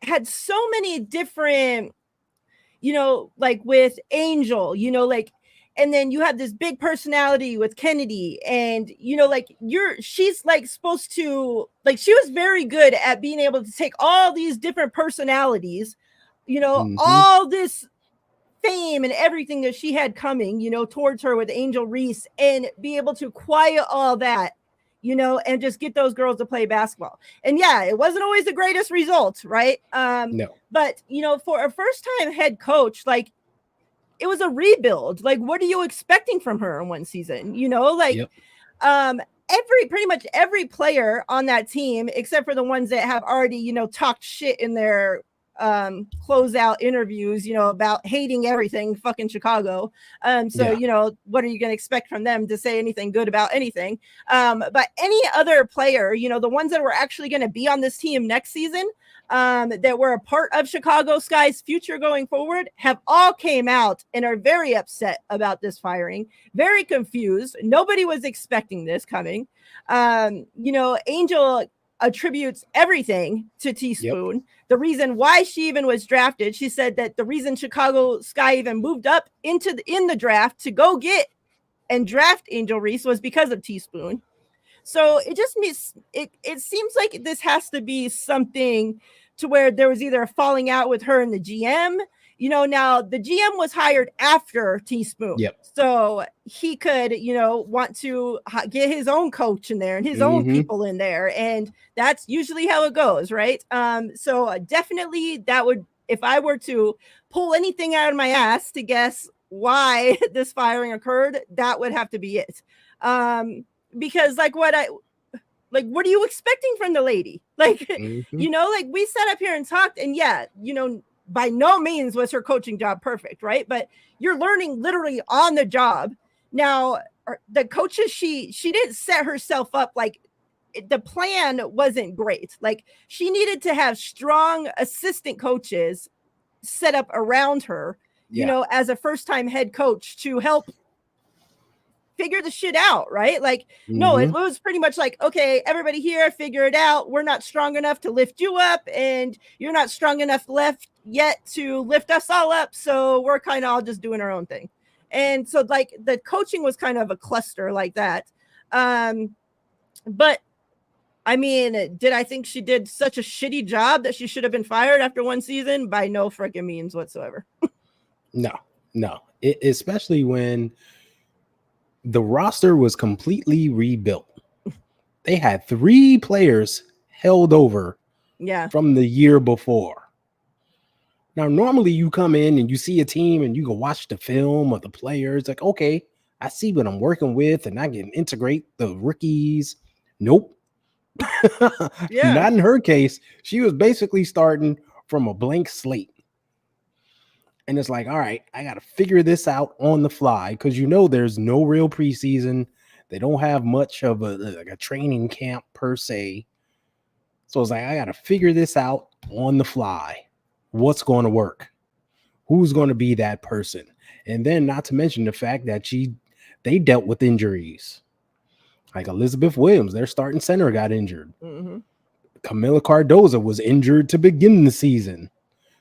had so many different, like with Angel, like, and then you have this big personality with Kennedy, and like she's like supposed to, like, she was very good at being able to take all these different personalities, all this fame and everything that she had coming, towards her with Angel Reese, and be able to quiet all that, and just get those girls to play basketball. And yeah, it wasn't always the greatest results, right? No. But for a first time head coach, like, it was a rebuild. Like, what are you expecting from her in one season? Pretty much every player on that team, except for the ones that have already, talked shit in their closeout interviews, about hating everything fucking Chicago. What are you going to expect from them to say anything good about anything? But any other player, the ones that were actually going to be on this team next season, that were a part of Chicago Sky's future going forward, have all came out and are very upset about this firing, very confused. Nobody was expecting this coming. Angel attributes everything to Teaspoon. The reason why she even was drafted, she said that the reason Chicago Sky even moved up in the draft to go get and draft Angel Reese was because of Teaspoon. So it just means it seems like this has to be something to where there was either a falling out with her and the GM. Now the GM was hired after Teaspoon. So he could, want to get his own coach in there and his own people in there. And that's usually how it goes, right? So definitely that would, if I were to pull anything out of my ass to guess why this firing occurred, that would have to be it. Because what are you expecting from the lady? Like, like we sat up here and talked, and yeah, by no means was her coaching job perfect, right? But you're learning literally on the job. Now, the coaches, she didn't set herself up, like, the plan wasn't great. Like, she needed to have strong assistant coaches set up around her, as a first-time head coach to help figure the shit out, right? Like, no, it was pretty much like, okay, everybody here, figure it out. We're not strong enough to lift you up, and you're not strong enough left yet to lift us all up. So we're kind of all just doing our own thing. And so, like, the coaching was kind of a cluster like that. But I mean, did I think she did such a shitty job that she should have been fired after one season? By no freaking means whatsoever. No. Especially when the roster was completely rebuilt. They had 3 players held over Yeah. from the year before. Now, normally you come in and you see a team and you go watch the film of the players. Like, okay, I see what I'm working with and I can integrate the rookies. Nope. Yeah. Not in her case. She was basically starting from a blank slate. And it's like, all right, I got to figure this out on the fly because there's no real preseason. They don't have much of a training camp per se. So it's like, I got to figure this out on the fly. What's going to work? Who's going to be that person? And then not to mention the fact that they dealt with injuries. Like Elizabeth Williams, their starting center got injured. Mm-hmm. Camila Cardoza was injured to begin the season.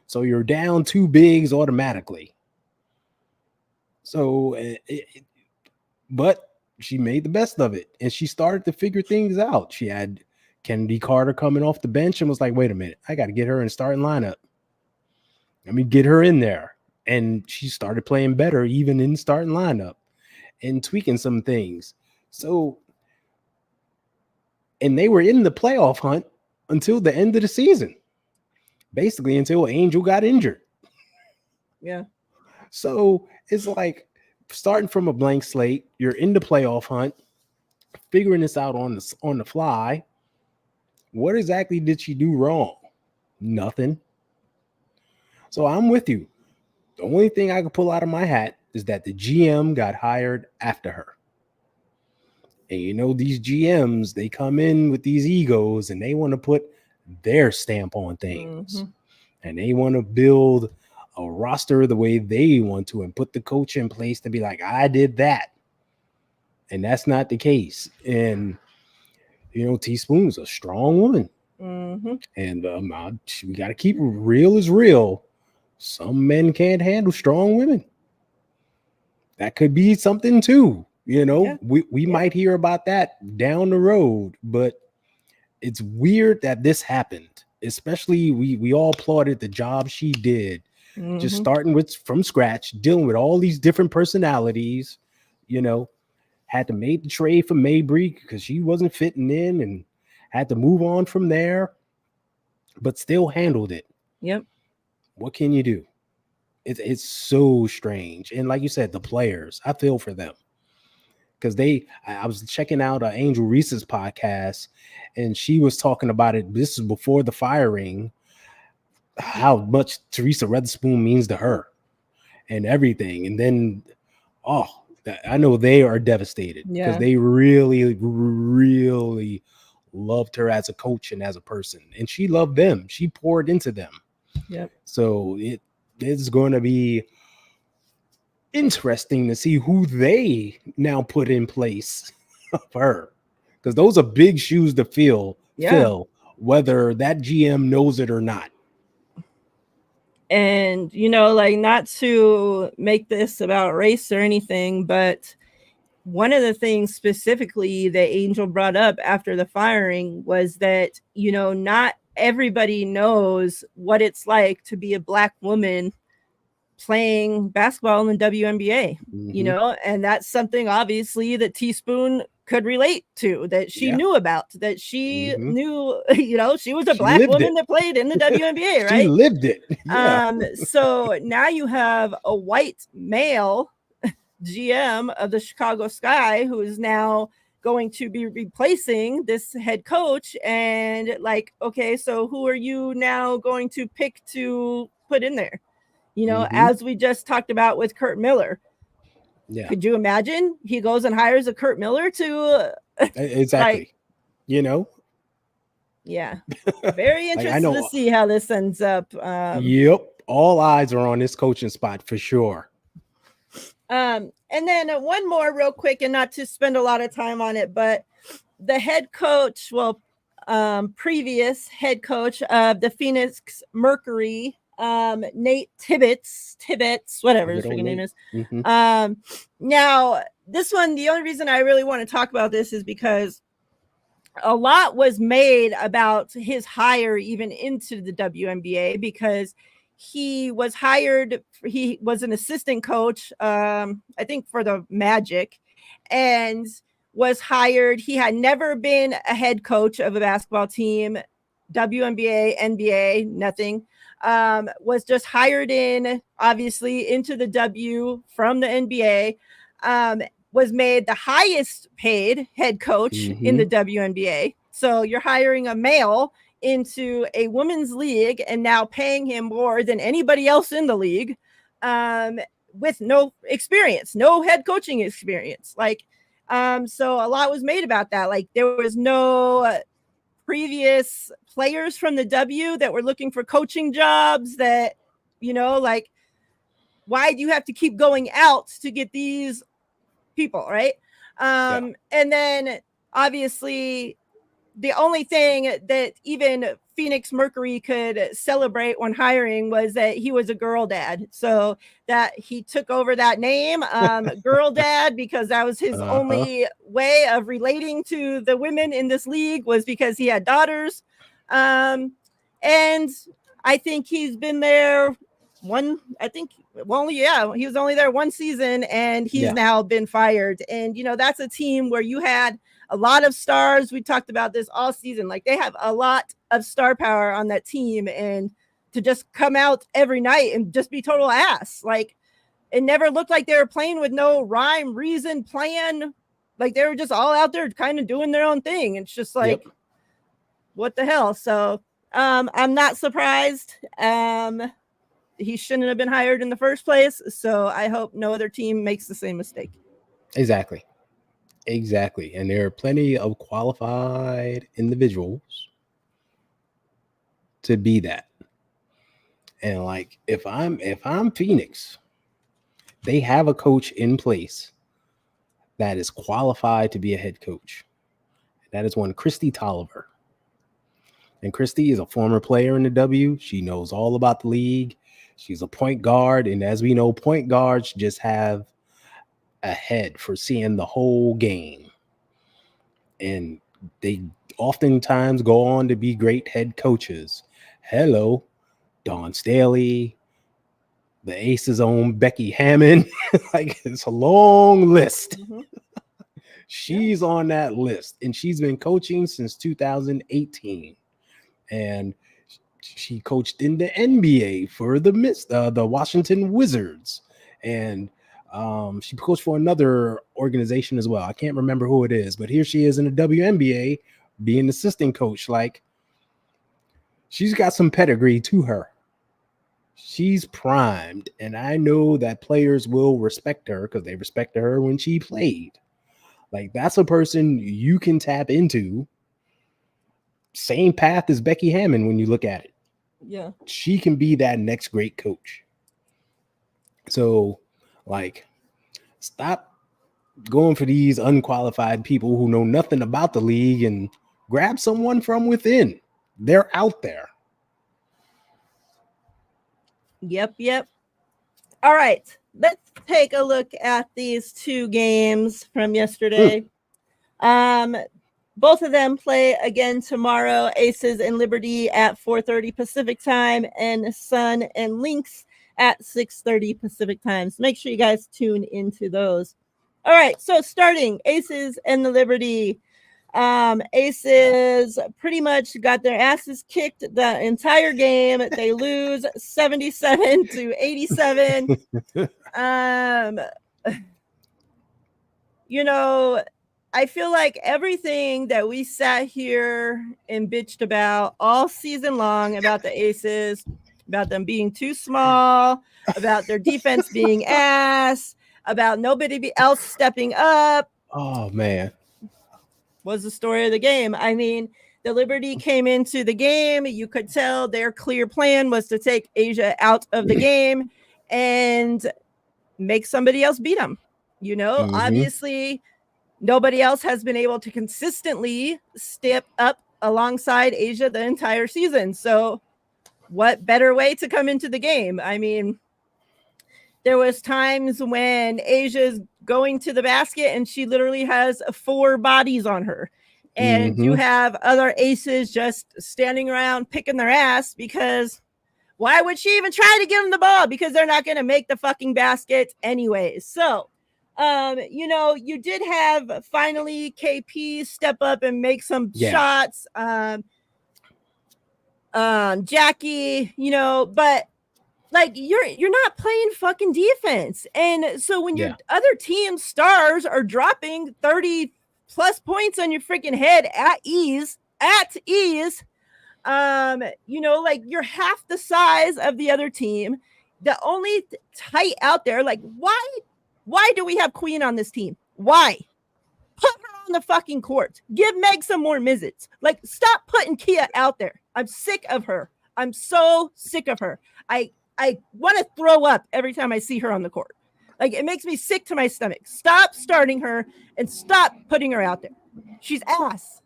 So you're down 2 bigs automatically. So, but she made the best of it. And she started to figure things out. She had Kennedy Carter coming off the bench and was like, wait a minute, I got to get her in the starting lineup. Let me get her in there. And she started playing better even in the starting lineup and tweaking some things. So, and they were in the playoff hunt until the end of the season. Basically until Angel got injured. Yeah. So it's like starting from a blank slate, you're in the playoff hunt, figuring this out on the fly. What exactly did she do wrong? Nothing. So I'm with you. The only thing I could pull out of my hat is that the GM got hired after her. And these GMs, they come in with these egos and they want to put their stamp on things. Mm-hmm. And they want to build a roster the way they want to and put the coach in place to be like, I did that. And that's not the case. And, Teaspoon's a strong woman. Mm-hmm. And we got to keep real is real. Some men can't handle strong women. That could be something too. Yeah. We might hear about that down the road, but it's weird that this happened. Especially we all applauded the job she did. Mm-hmm. Just starting from scratch, dealing with all these different personalities, had to make the trade for Mabry because she wasn't fitting in and had to move on from there, but still handled it. Yep. What can you do? It's so strange. And like you said, the players, I feel for them. Because I was checking out Angel Reese's podcast, and she was talking about it. This is before the firing, how much Teresa Weatherspoon means to her and everything. And then, I know they are devastated because they really, really loved her as a coach and as a person. And she loved them. She poured into them. Yep. So it's going to be interesting to see who they now put in place of her, because those are big shoes to fill, whether that GM knows it or not. And not to make this about race or anything, but one of the things specifically that Angel brought up after the firing was that not everybody knows what it's like to be a Black woman playing basketball in the WNBA, and that's something obviously that Teaspoon could relate to, that she knew about, that she knew, she was a Black woman that played in the WNBA, right? She lived it. So now you have a white male GM of the Chicago Sky who is now going to be replacing this head coach, and okay, so who are you now going to pick to put in there? As we just talked about with Kurt Miller. Yeah. Could you imagine he goes and hires a Kurt Miller to exactly, Yeah. Very interested to see how this ends up. Yep. All eyes are on this coaching spot for sure. And then one more real quick, and not to spend a lot of time on it, but the head coach, previous head coach of the Phoenix Mercury, Nate Tibbetts, whatever his freaking name is. Now this one, the only reason I really want to talk about this is because a lot was made about his hire even into the WNBA because he was hired. He was an assistant coach, I think, for the Magic, and was hired. He had never been a head coach of a basketball team, WNBA, NBA, nothing. Was just hired in, obviously, into the W from the NBA. Was made the highest paid head coach in the WNBA. So you're hiring a male into a women's league and now paying him more than anybody else in the league, with no experience, no head coaching experience. Like, so a lot was made about that. Like, there was no previous players from the W that were looking for coaching jobs that, like, why do you have to keep going out to get these people, right? And then obviously the only thing that even Phoenix Mercury could celebrate when hiring was that he was a girl dad. So that he took over that name, girl dad, because that was his only way of relating to the women in this league, was because he had daughters. And I think he's been there he was only there one season, and he's now been fired. And, that's a team where you had a lot of stars. We talked about this all season. Like, they have a lot of star power on that team, and to just come out every night and just be total ass. Like, it never looked like they were playing with no rhyme, reason, plan. Like, they were just all out there kind of doing their own thing. It's just like, what the hell? So I'm not surprised. He shouldn't have been hired in the first place. So I hope no other team makes the same mistake. Exactly. And there are plenty of qualified individuals to be that. And like, if I'm Phoenix, they have a coach in place that is qualified to be a head coach. That is one Christy Tolliver. And Christy is a former player in the W. She knows all about the league. She's a point guard. And as we know, point guards just have a head for seeing the whole game. And they oftentimes go on to be great head coaches. Hello, Dawn Staley, the Aces' own Becky Hammond. Like, it's a long list. She's on that list, and she's been coaching since 2018. And she coached in the NBA for the Washington Wizards, and she coached for another organization as well. I can't remember who it is, but here she is in the WNBA being assistant coach. Like, she's got some pedigree to her. She's primed, and I know that players will respect her because they respected her when she played. Like, that's a person you can tap into. Same path as Becky Hammond when you look at it. Yeah. She can be that next great coach. So, like, stop going for these unqualified people who know nothing about the league and grab someone from within. They're out there. Yep. All right. Let's take a look at these two games from yesterday. Both of them play again tomorrow. Aces and Liberty at 4:30 Pacific time, and Sun and Lynx at 6:30 Pacific time. So make sure you guys tune into those. All right, so starting Aces and the Liberty. Aces pretty much got their asses kicked the entire game. They lose 77-87. I feel like everything that we sat here and bitched about all season long about the Aces, about them being too small, about their defense being ass, about nobody else stepping up. Oh, man. Was the story of the game. I mean, the Liberty came into the game. You could tell their clear plan was to take Asia out of the game and make somebody else beat them. Obviously, nobody else has been able to consistently step up alongside Asia the entire season. So what better way to come into the game? I mean, there was times when Asia's going to the basket and she literally has 4 bodies on her. and you have other aces just standing around picking their ass because why would she even try to give them the ball? Because they're not going to make the fucking basket anyways. So, you did have finally KP step up and make some shots. Jackie, but like you're not playing fucking defense. And so when your other team stars are dropping 30 plus points on your freaking head at ease, like you're half the size of the other team. The only tight out there, like why do we have Queen on this team? Why? Put her on the fucking court. Give Meg some more minutes. Like, stop putting Kia out there. I'm sick of her. I'm so sick of her. I want to throw up every time I see her on the court. Like, it makes me sick to my stomach. Stop starting her and stop putting her out there. She's ass.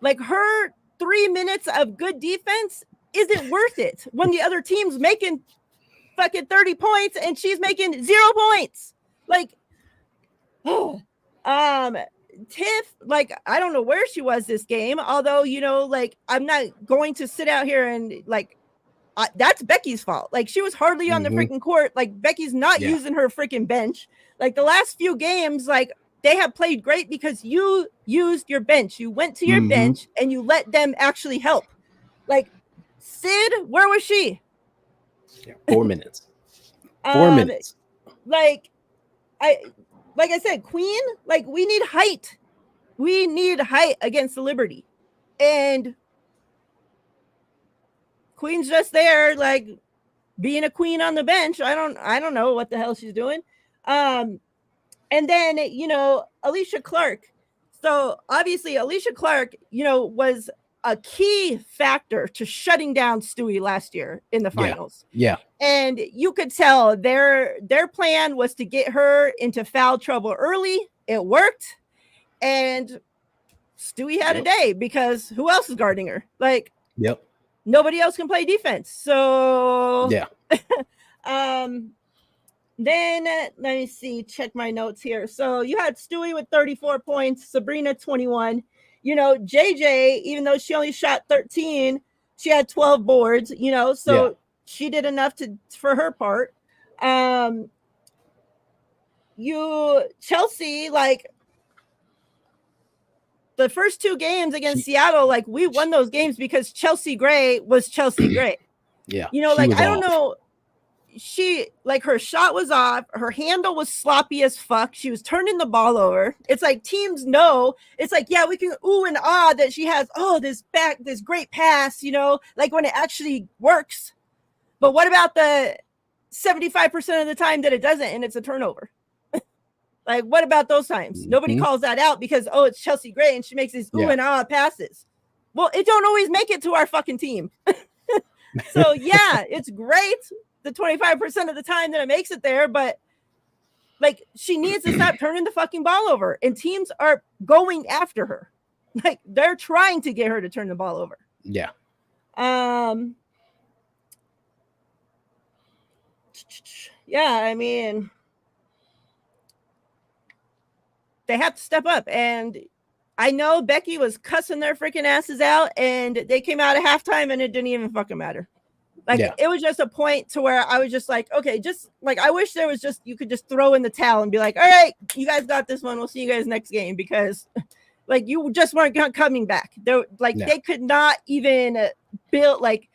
Like, her 3 minutes of good defense isn't worth it when the other team's making fucking 30 points and she's making 0 points. Like, Tiff, like, I don't know where she was this game, although, like, I'm not going to sit out here and, like, that's Becky's fault. Like, she was hardly on the freaking court. Like, Becky's not using her freaking bench. Like, the last few games, like, they have played great because you used your bench. You went to your bench and you let them actually help. Like, Sid, where was she? 4 minutes. 4 minutes. Like I said, Queen, like, we need height. We need height against the Liberty. And Queen's just there, like, being a queen on the bench. I don't know what the hell she's doing. And then, Alicia Clark. So obviously Alicia Clark, was a key factor to shutting down Stewie last year in the finals. Yeah. And you could tell their plan was to get her into foul trouble early. It worked. And Stewie had a day because who else is guarding her? Like, nobody else can play defense. So then let me see, check my notes here. So you had Stewie with 34 points, Sabrina 21. JJ, even though she only shot 13, she had 12 boards, so she did enough for her part. Chelsea, like, the first 2 games against Seattle, like, we won those games because Chelsea Gray was Chelsea Gray. Like, I don't know. She, like, her shot was off. Her handle was sloppy as fuck. She was turning the ball over. It's like teams know. It's like, yeah, we can ooh and ah that she has, this great pass, like when it actually works. But what about the 75% of the time that it doesn't and it's a turnover? Like, what about those times? Nobody calls that out because, it's Chelsea Gray and she makes these ooh and ah passes. Well, it don't always make it to our fucking team. So, yeah, it's great the 25% of the time that it makes it there, but, like, she needs to stop turning the fucking ball over, and teams are going after her. Like, they're trying to get her to turn the ball over. Yeah. Yeah, I mean, they have to step up, and I know Becky was cussing their freaking asses out, and they came out at halftime, and it didn't even fucking matter. Like, it was just a point to where I was just like, okay, just like, I wish there was just, you could just throw in the towel and be like, all right, you guys got this one. We'll see you guys next game, because like, you just weren't coming back. They're like, they could not even build, like,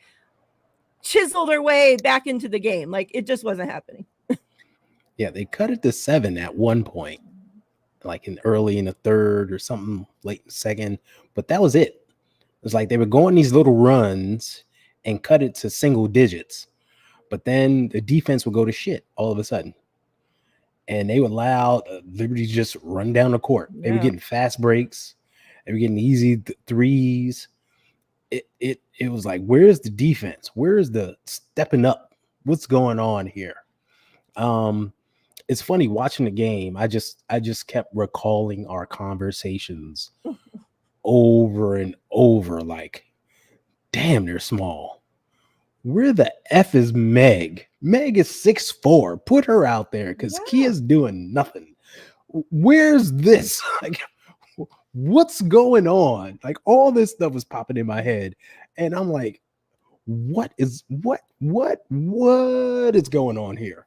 chisel their way back into the game. Like, it just wasn't happening. Yeah. They cut it to 7 at one point, like early in the third or something, late in the second, but that was it. It was like they were going these little runs and cut it to single digits, but then the defense would go to shit all of a sudden, and they would allow Liberty to just run down the court. They were getting fast breaks, they were getting easy threes. It was like, where's the defense? Where's the stepping up? What's going on here? It's funny watching the game. I just kept recalling our conversations over and over, like, damn, they're small. Where the F is Meg? Meg is 6'4". Put her out there, because Kia's doing nothing. Where's this? Like, what's going on? Like all this stuff was popping in my head, and I'm like, what is what is going on here?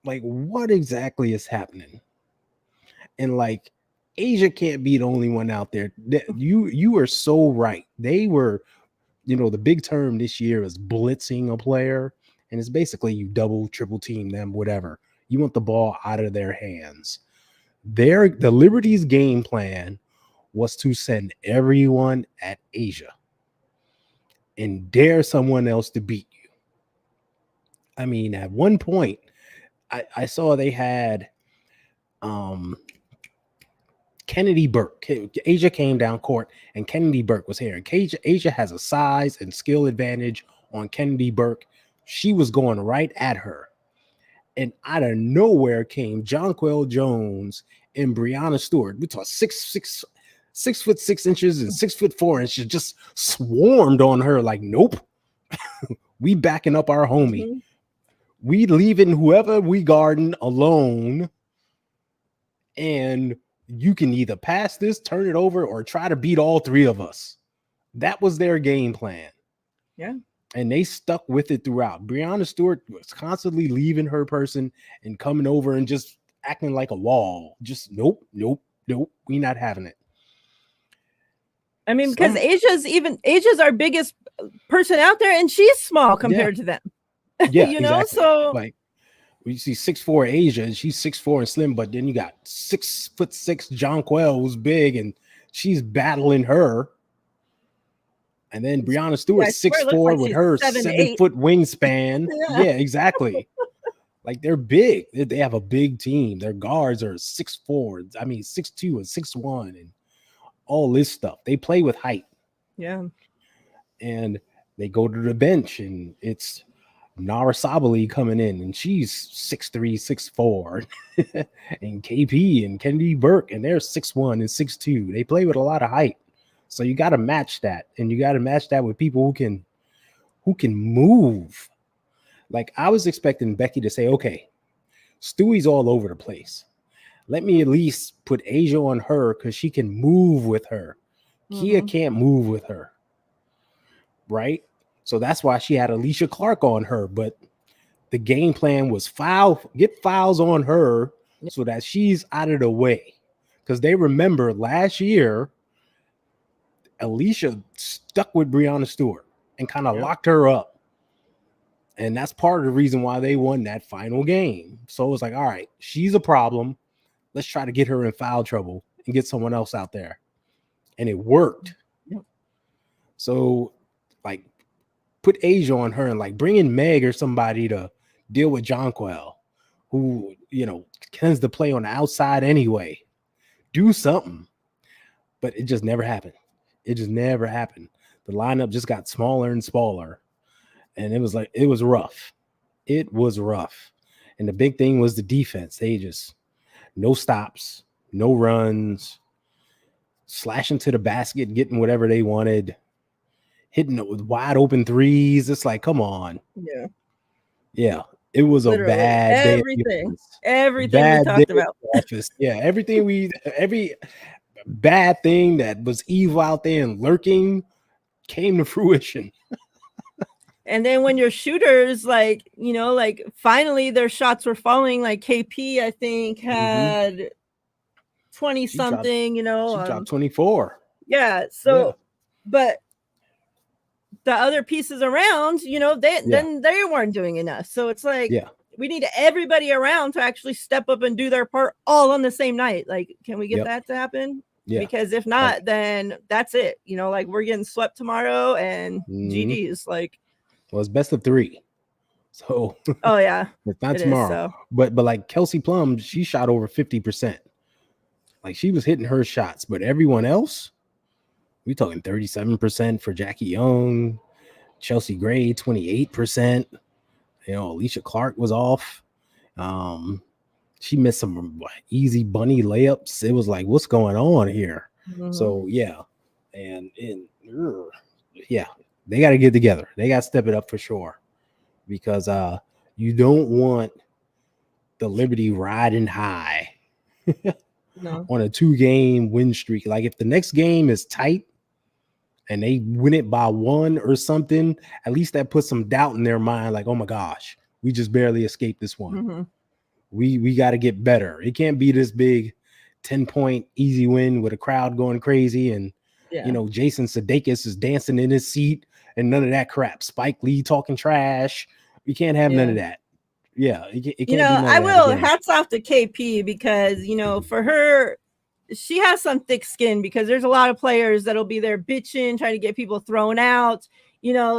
Like, what exactly is happening? And like, Asia can't be the only one out there. You are so right. They were, the big term this year is blitzing a player, and it's basically you double, triple team them, whatever. You want the ball out of their hands. The Liberty's game plan was to send everyone at Asia and dare someone else to beat you. I mean, at one point, I saw they had Kennedy Burke. Asia came down court, and Kennedy Burke was here. And Asia has a size and skill advantage on Kennedy Burke. She was going right at her. And out of nowhere came Jonquel Jones and Brianna Stewart. We talk 6'6" and 6'4" just swarmed on her like, nope. We backing up our homie. Mm-hmm. We leaving whoever we guarding alone. And you can either pass this, turn it over, or try to beat all three of us. That was their game plan. Yeah. And they stuck with it throughout. Brianna Stewart was constantly leaving her person and coming over and just acting like a wall. Just nope. We not having it. I mean, because Asia's our biggest person out there, and she's small compared to them. Yeah, exactly. So like you see 6'4" Asia, and she's 6'4" and slim, but then you got 6'6" Jonquel, who's big, and she's battling her. And then Brianna Stewart, 6'4" like with her 7-foot wingspan. Yeah, exactly. Like they're big. They have a big team. Their guards are 6'4", 6'2" and 6'1", and all this stuff. They play with height. Yeah. And they go to the bench, and it's Nara Sabali coming in, and she's 6'3", 6'4", and KP and Kennedy Burke, and they're 6'1" and 6'2". They play with a lot of height. So you got to match that, and you got to match that with people who can move. Like I was expecting Becky to say, okay, Stewie's all over the place. Let me at least put Asia on her because she can move with her. Mm-hmm. Kia can't move with her. Right? So that's why she had Alicia Clark on her. But the game plan was get fouls on her so that she's out of the way. Because they remember last year, Alicia stuck with Brianna Stewart and kind of locked her up. And that's part of the reason why they won that final game. So it was like, all right, she's a problem. Let's try to get her in foul trouble and get someone else out there. And it worked. Yep. So, like, put Asia on her and, like, bring in Meg or somebody to deal with Jonquel, who, tends to play on the outside anyway. Do something. But it just never happened. It just never happened. The lineup just got smaller and smaller. And it was rough. It was rough. And the big thing was the defense. They just, no stops, no runs, slashing to the basket, getting whatever they wanted, hitting it with wide open threes. It's like, come on. Yeah. Yeah. It was literally a bad day. Everything we talked about. Office. Yeah. Every bad thing that was evil out there and lurking came to fruition. And then when your shooters, finally their shots were falling, like KP, I think, had 20 something, she dropped 24. Yeah. So, but the other pieces around, then they weren't doing enough. So it's like, we need everybody around to actually step up and do their part all on the same night. Like, can we get that to happen? Yeah. Because if not, then that's it. We're getting swept tomorrow and GG's. Well, it's best of 3. So oh yeah. It's not tomorrow. But like Kelsey Plum, she shot over 50%. Like she was hitting her shots, but everyone else, we talking 37% for Jackie Young, Chelsea Gray, 28%. Alicia Clark was off. She missed some easy bunny layups. It was like, what's going on here? Mm-hmm. So they got to get together. They got to step it up for sure, because you don't want the Liberty riding high No. on a 2-game win streak. Like if the next game is tight and they win it by 1 or something, at least that puts some doubt in their mind. Like, oh my gosh, we just barely escaped this one. Mm-hmm. We got to get better. It can't be this big 10-point easy win with a crowd going crazy and Yeah. Jason Sudeikis is dancing in his seat and none of that crap. Spike Lee talking trash. You can't have none of that. Yeah, it can't be none I of that will again. hats off to KP because for her, she has some thick skin because there's a lot of players that'll be there bitching, trying to get people thrown out.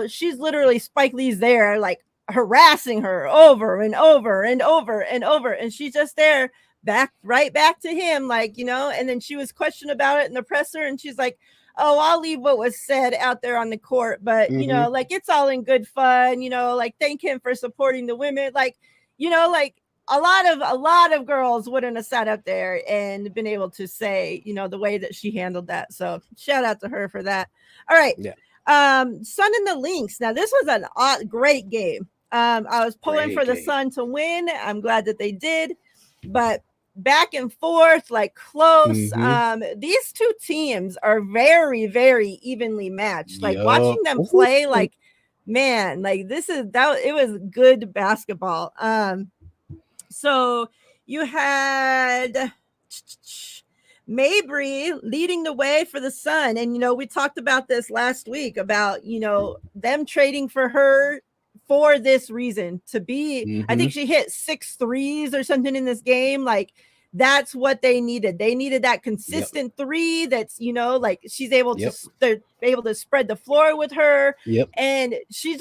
She's literally Spike Lee's there, like harassing her over and over and over and over, and she's just there right back to him, like and then she was questioned about it in the presser, and she's like, oh, I'll leave what was said out there on the court, but like it's all in good fun, like thank him for supporting the women, like like a lot of girls wouldn't have sat up there and been able to say the way that she handled that. So shout out to her for that. All right. Yeah. Sun and the Lynx. Now this was a great game. I was pulling for the Sun to win. I'm glad that they did, but back and forth, like close. These two teams are very, very evenly matched. Like watching them play, like man, like it was good basketball. So you had Mabry leading the way for the Sun, and we talked about this last week about them trading for her for this reason to be. I think she hit 6 threes or something in this game. Like that's what they needed. They needed that consistent three. That's like she's able to they're able to spread the floor with her. And she's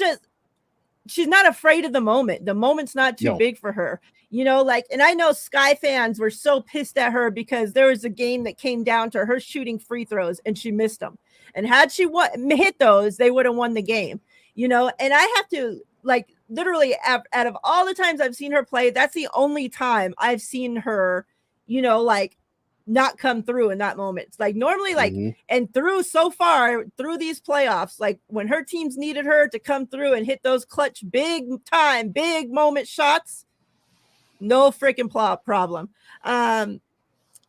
not afraid of the moment. The moment's not too big for her. Like, and I know Sky fans were so pissed at her because there was a game that came down to her shooting free throws and she missed them. And had she hit those, they would have won the game. And I have to, like, literally out of all the times I've seen her play, that's the only time I've seen her, like not come through in that moment. It's like normally, like, and so far through these playoffs, like when her teams needed her to come through and hit those clutch big moment shots, no freaking problem. And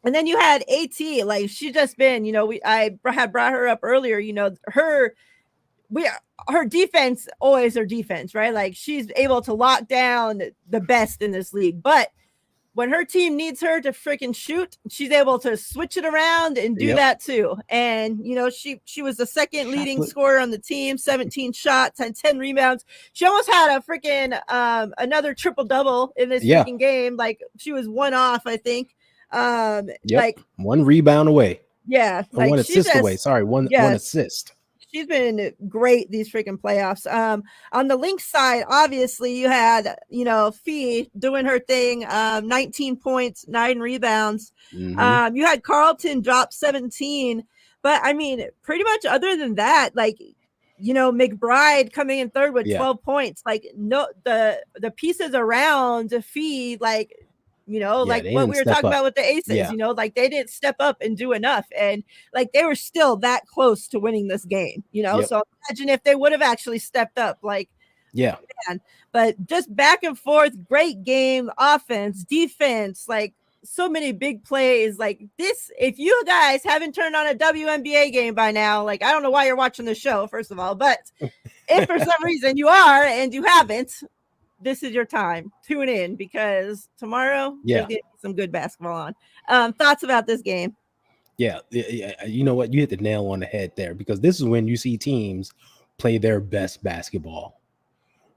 then you had AT, like she just been, I had brought her up earlier, her defense, always her defense, right? Like she's able to lock down the best in this league, but when her team needs her to freaking shoot, she's able to switch it around and do that too. And she was the second leading scorer on the team, 17 shots and 10 rebounds. She almost had a freaking another triple double in this freaking game. Like she was one off, I think. Like one rebound away. Yeah, like one assist away. Sorry, one assist. She's been great these freaking playoffs. On the Lynx side, obviously you had, Fee doing her thing, 19 points, 9 rebounds. You had Carlton drop 17, but I mean, pretty much other than that, like, McBride coming in third with 12 points, like no, the pieces around Fee, like, like what we were talking about with the Aces, like they didn't step up and do enough. And like they were still that close to winning this game, So imagine if they would have actually stepped up, like, man. But just back and forth, great game, offense, defense, like so many big plays like this. If you guys haven't turned on a WNBA game by now, like, I don't know why you're watching the show, first of all, but if for some reason you are and you haven't, this is your time. Tune in because tomorrow there's gonna be some good basketball on. Thoughts about this game? Yeah, you know what? You hit the nail on the head there because this is when you see teams play their best basketball,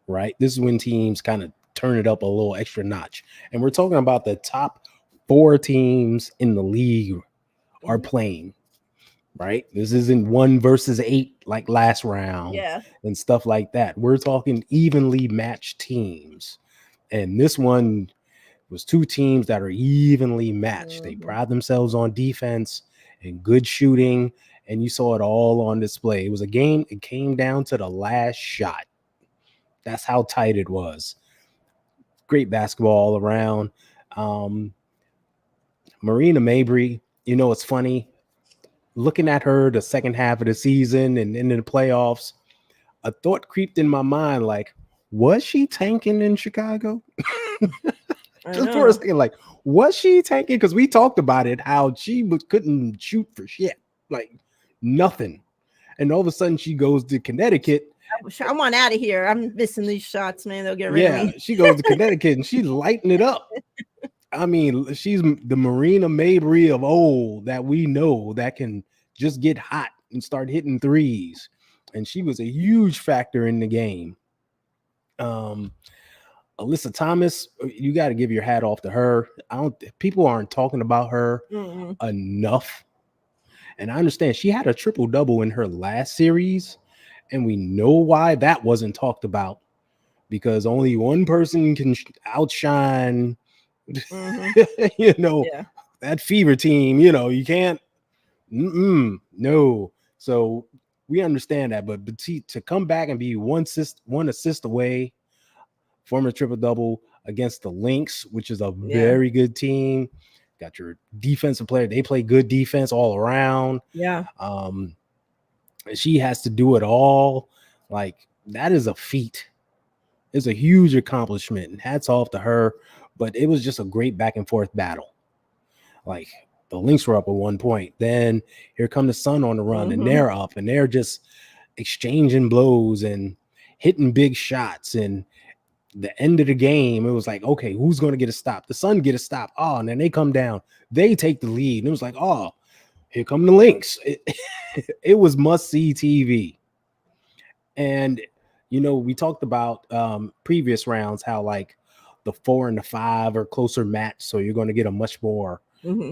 right? This is when teams kind of turn it up a little extra notch. And we're talking about the top 4 teams in the league are playing, right? This isn't 1 versus 8 like last round and stuff like that. We're talking evenly matched teams. And this one was 2 teams that are evenly matched. They pride themselves on defense and good shooting. And you saw it all on display. It was a game. It came down to the last shot. That's how tight it was. Great basketball all around. Marina Mabry, it's funny. Looking at her the second half of the season and in the playoffs, a thought creeped in my mind, like, was she tanking in Chicago? I Just for a know. second, like, was she tanking? Because we talked about it, how she couldn't shoot for shit, like nothing. And all of a sudden, she goes to Connecticut. I want out of here. I'm missing these shots, man. They'll get rid of Yeah, me. she goes to Connecticut and she's lighting it up. I mean, she's the Marina Mabrey of old that we know that can just get hot and start hitting threes. And she was a huge factor in the game. Alyssa Thomas, you got to give your hat off to her. People aren't talking about her enough. And I understand she had a triple double in her last series, and we know why that wasn't talked about, because only one person can outshine, Yeah. that Fever team. You can't. No. So we understand that, but to come back and be one assist away from a triple double against the Lynx, which is a Yeah. very good team. Got your defensive player; they play good defense all around. Yeah. She has to do it all. Like, that is a feat. It's a huge accomplishment, and hats off to her. But it was just a great back and forth battle. Like, the Lynx were up at one point. Then here come the Sun on the run, and they're up, and they're just exchanging blows and hitting big shots. And the end of the game, it was like, okay, who's going to get a stop? The Sun get a stop. Oh, and then they come down. They take the lead. And it was like, oh, here come the Lynx. It was must-see TV. And, we talked about previous rounds, how like the 4 and the 5 are closer matched. So you're going to get a much more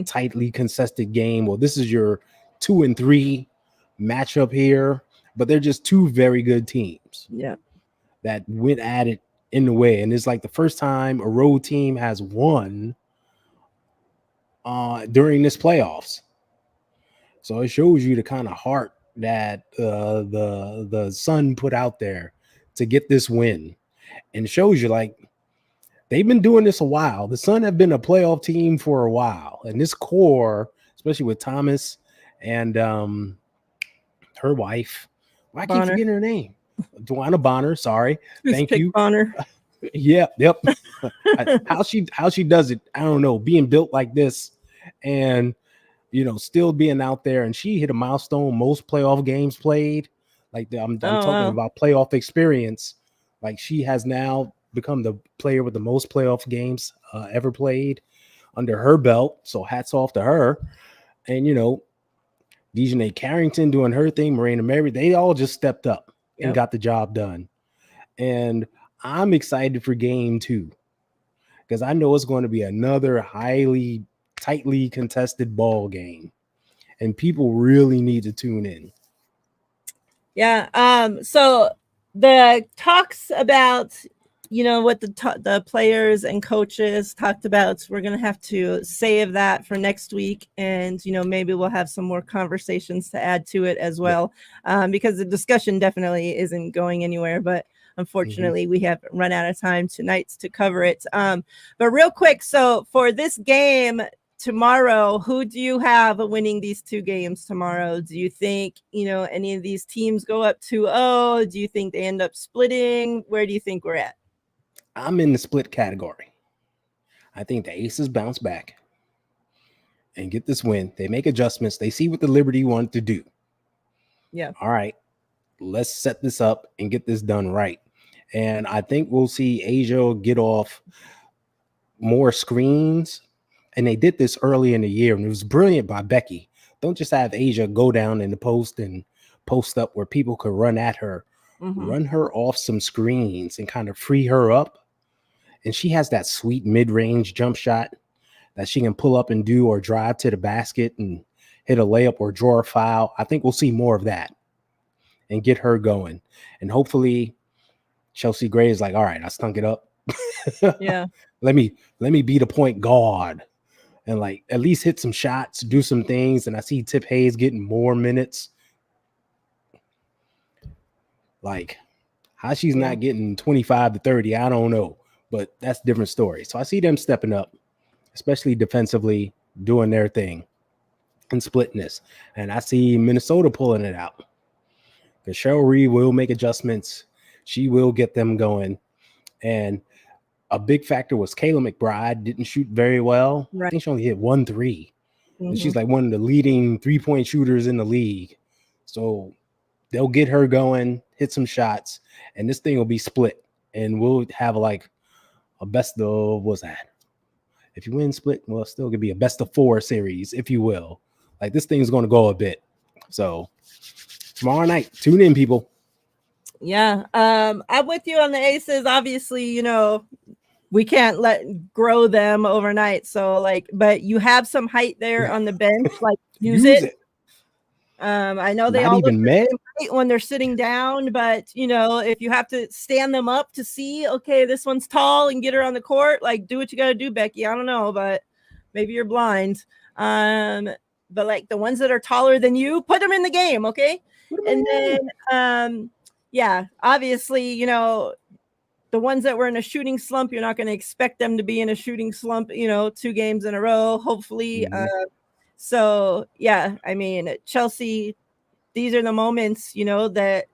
tightly contested game. Well, this is your 2 and 3 matchup here, but they're just two very good teams. Yeah. That went at it in the way. And it's like the first time a road team has won during this playoffs. So it shows you the kind of heart that the Sun put out there to get this win. And it shows you, like, they've been doing this a while. The Sun have been a playoff team for a while. And this core, especially with Thomas and her wife, I keep forgetting her name. Dwana Bonner, sorry. Thank you. Bonner. Yeah, yep. how she does it, I don't know. Being built like this, and still being out there, and she hit a milestone, most playoff games played. Like, I'm talking about playoff experience. Like, she has now become the player with the most playoff games ever played under her belt. So hats off to her. And Dejanay Carrington doing her thing, Miriah Mabrey, they all just stepped up and got the job done. And I'm excited for game 2, because I know it's going to be another highly, tightly contested ball game, and people really need to tune in. Yeah. So the talks about, what the players and coaches talked about, we're going to have to save that for next week. And, maybe we'll have some more conversations to add to it as well, because the discussion definitely isn't going anywhere. But unfortunately, we have run out of time tonight to cover it. But real quick, so for this game tomorrow, who do you have winning these 2 games tomorrow? Do you think, any of these teams go up 2-0? Do you think they end up splitting? Where do you think we're at? I'm in the split category. I think the Aces bounce back and get this win. They make adjustments. They see what the Liberty want to do. Yeah. All right, let's set this up and get this done right. And I think we'll see Asia get off more screens. And they did this early in the year, and it was brilliant by Becky. Don't just have Asia go down in the post and post up where people could run at her. Run her off some screens and kind of free her up. And she has that sweet mid-range jump shot that she can pull up and do, or drive to the basket and hit a layup or draw a foul. I think we'll see more of that and get her going. And hopefully Chelsea Gray is like, all right, I stunk it up. Yeah. Let me be the point guard and like at least hit some shots, do some things. And I see Tip Hayes getting more minutes. Like, how she's not getting 25 to 30, I don't know, but that's a different story. So I see them stepping up, especially defensively, doing their thing and splitting this. And I see Minnesota pulling it out, because Cheryl Reed will make adjustments. She will get them going. And a big factor was Kayla McBride didn't shoot very well. I Right. think she only hit 1 3. And she's Mhm. like one of the leading 3-point shooters in the league. So they'll get her going, hit some shots, and this thing will be split. And we'll have like a best of, what's that? If you win split, well, still gonna be a best of 4 series, if you will. Like this thing's gonna go a bit. So tomorrow night, tune in, people. Yeah. I'm with you on the Aces. Obviously, you know, we can't grow them overnight. So like, but you have some height there on the bench. Like use it. I know they Not all look even the med same height when they're sitting down, but you know, if you have to stand them up to see, okay, this one's tall and get her on the court, like do what you got to do, Becky. I don't know, but maybe you're blind. But like the ones that are taller than you, put them in the game, okay? And then, yeah, obviously, you know, the ones that were in a shooting slump, you're not going to expect them to be in a shooting slump, you know, 2 games in a row, hopefully. So yeah, I mean, Chelsea, these are the moments, you know, that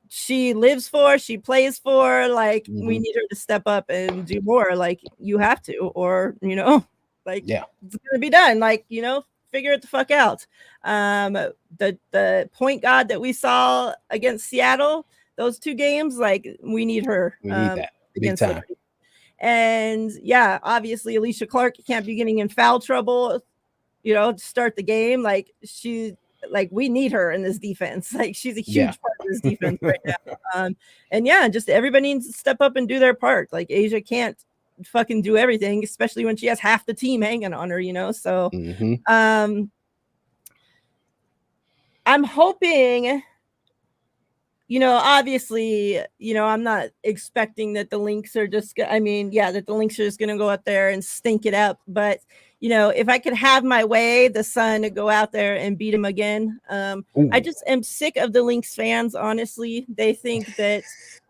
she lives for, she plays for. Like we need her to step up and do more. Like you have to, or you know, like it's gonna be done. Like, you know, figure it the fuck out. The point guard that we saw against Seattle, those 2 games, like we need her We need that big against time. Liberty. And yeah, obviously Alicia Clark can't be getting in foul trouble, you know, to start the game. Like we need her in this defense. Like she's a huge part of this defense right now. And yeah, just everybody needs to step up and do their part. Like Asia can't fucking do everything, especially when she has half the team hanging on her, you know. So I'm hoping, you know, obviously, you know, I'm not expecting that the Lynx are just, I mean, yeah, that the Lynx are just going to go out there and stink it up. But, you know, if I could have my way, the Sun to go out there and beat them again. I just am sick of the Lynx fans, honestly. They think that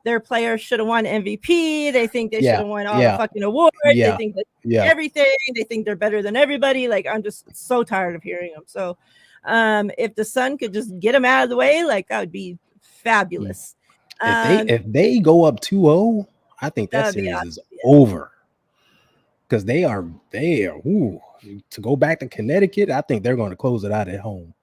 their players should have won MVP. They think they should have won all the fucking awards. They think that everything. They think they're better than everybody. Like, I'm just so tired of hearing them. So if the Sun could just get them out of the way, like that would be fabulous. If they go up 2-0, I think that series is over. Because they are to go back to Connecticut, I think they're going to close it out at home.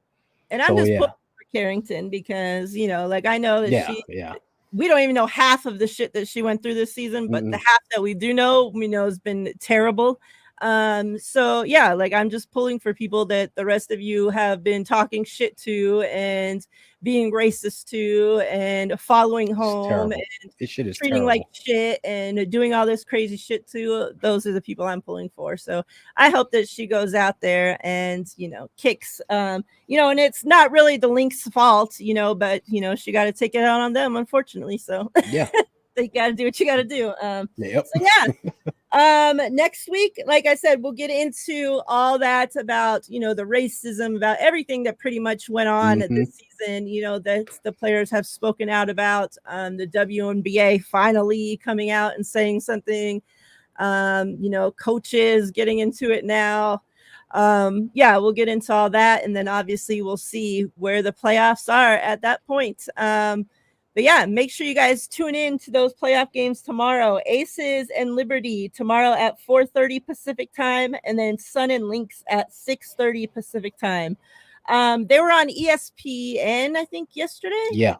And I'm just pulling for Carrington because, you know, like I know that we don't even know half of the shit that she went through this season, but the half that we do know, we know has been terrible. So yeah, like I'm just pulling for people that the rest of you have been talking shit to and being racist to and following home and this shit is treating like shit and doing all this crazy shit to. Those are the people I'm pulling for. So I hope that she goes out there and, you know, kicks, you know, and it's not really the Lynx fault, you know, but you know, she got to take it out on them, unfortunately. So yeah, they got to do what you got to do. So yeah. Next week, like I said, we'll get into all that about, you know, the racism, about everything that pretty much went on this season, you know, that the players have spoken out about. The WNBA finally coming out and saying something, you know, coaches getting into it now. Yeah, we'll get into all that, and then obviously we'll see where the playoffs are at that point. But yeah, make sure you guys tune in to those playoff games tomorrow. Aces and Liberty tomorrow at 4:30 Pacific time, and then Sun and Lynx at 6:30 Pacific time. They were on ESPN, I think, yesterday. Yeah.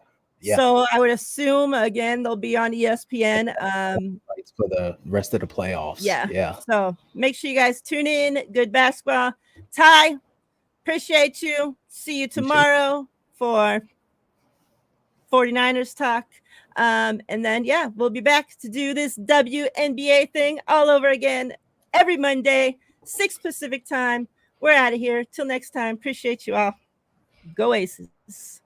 So I would assume again they'll be on ESPN for the rest of the playoffs. Yeah. So make sure you guys tune in. Good basketball. Ty, appreciate you. See you tomorrow for 49ers talk. And then, yeah, we'll be back to do this WNBA thing all over again every Monday, 6 Pacific time. We're out of here. Till next time. Appreciate you all. Go Aces.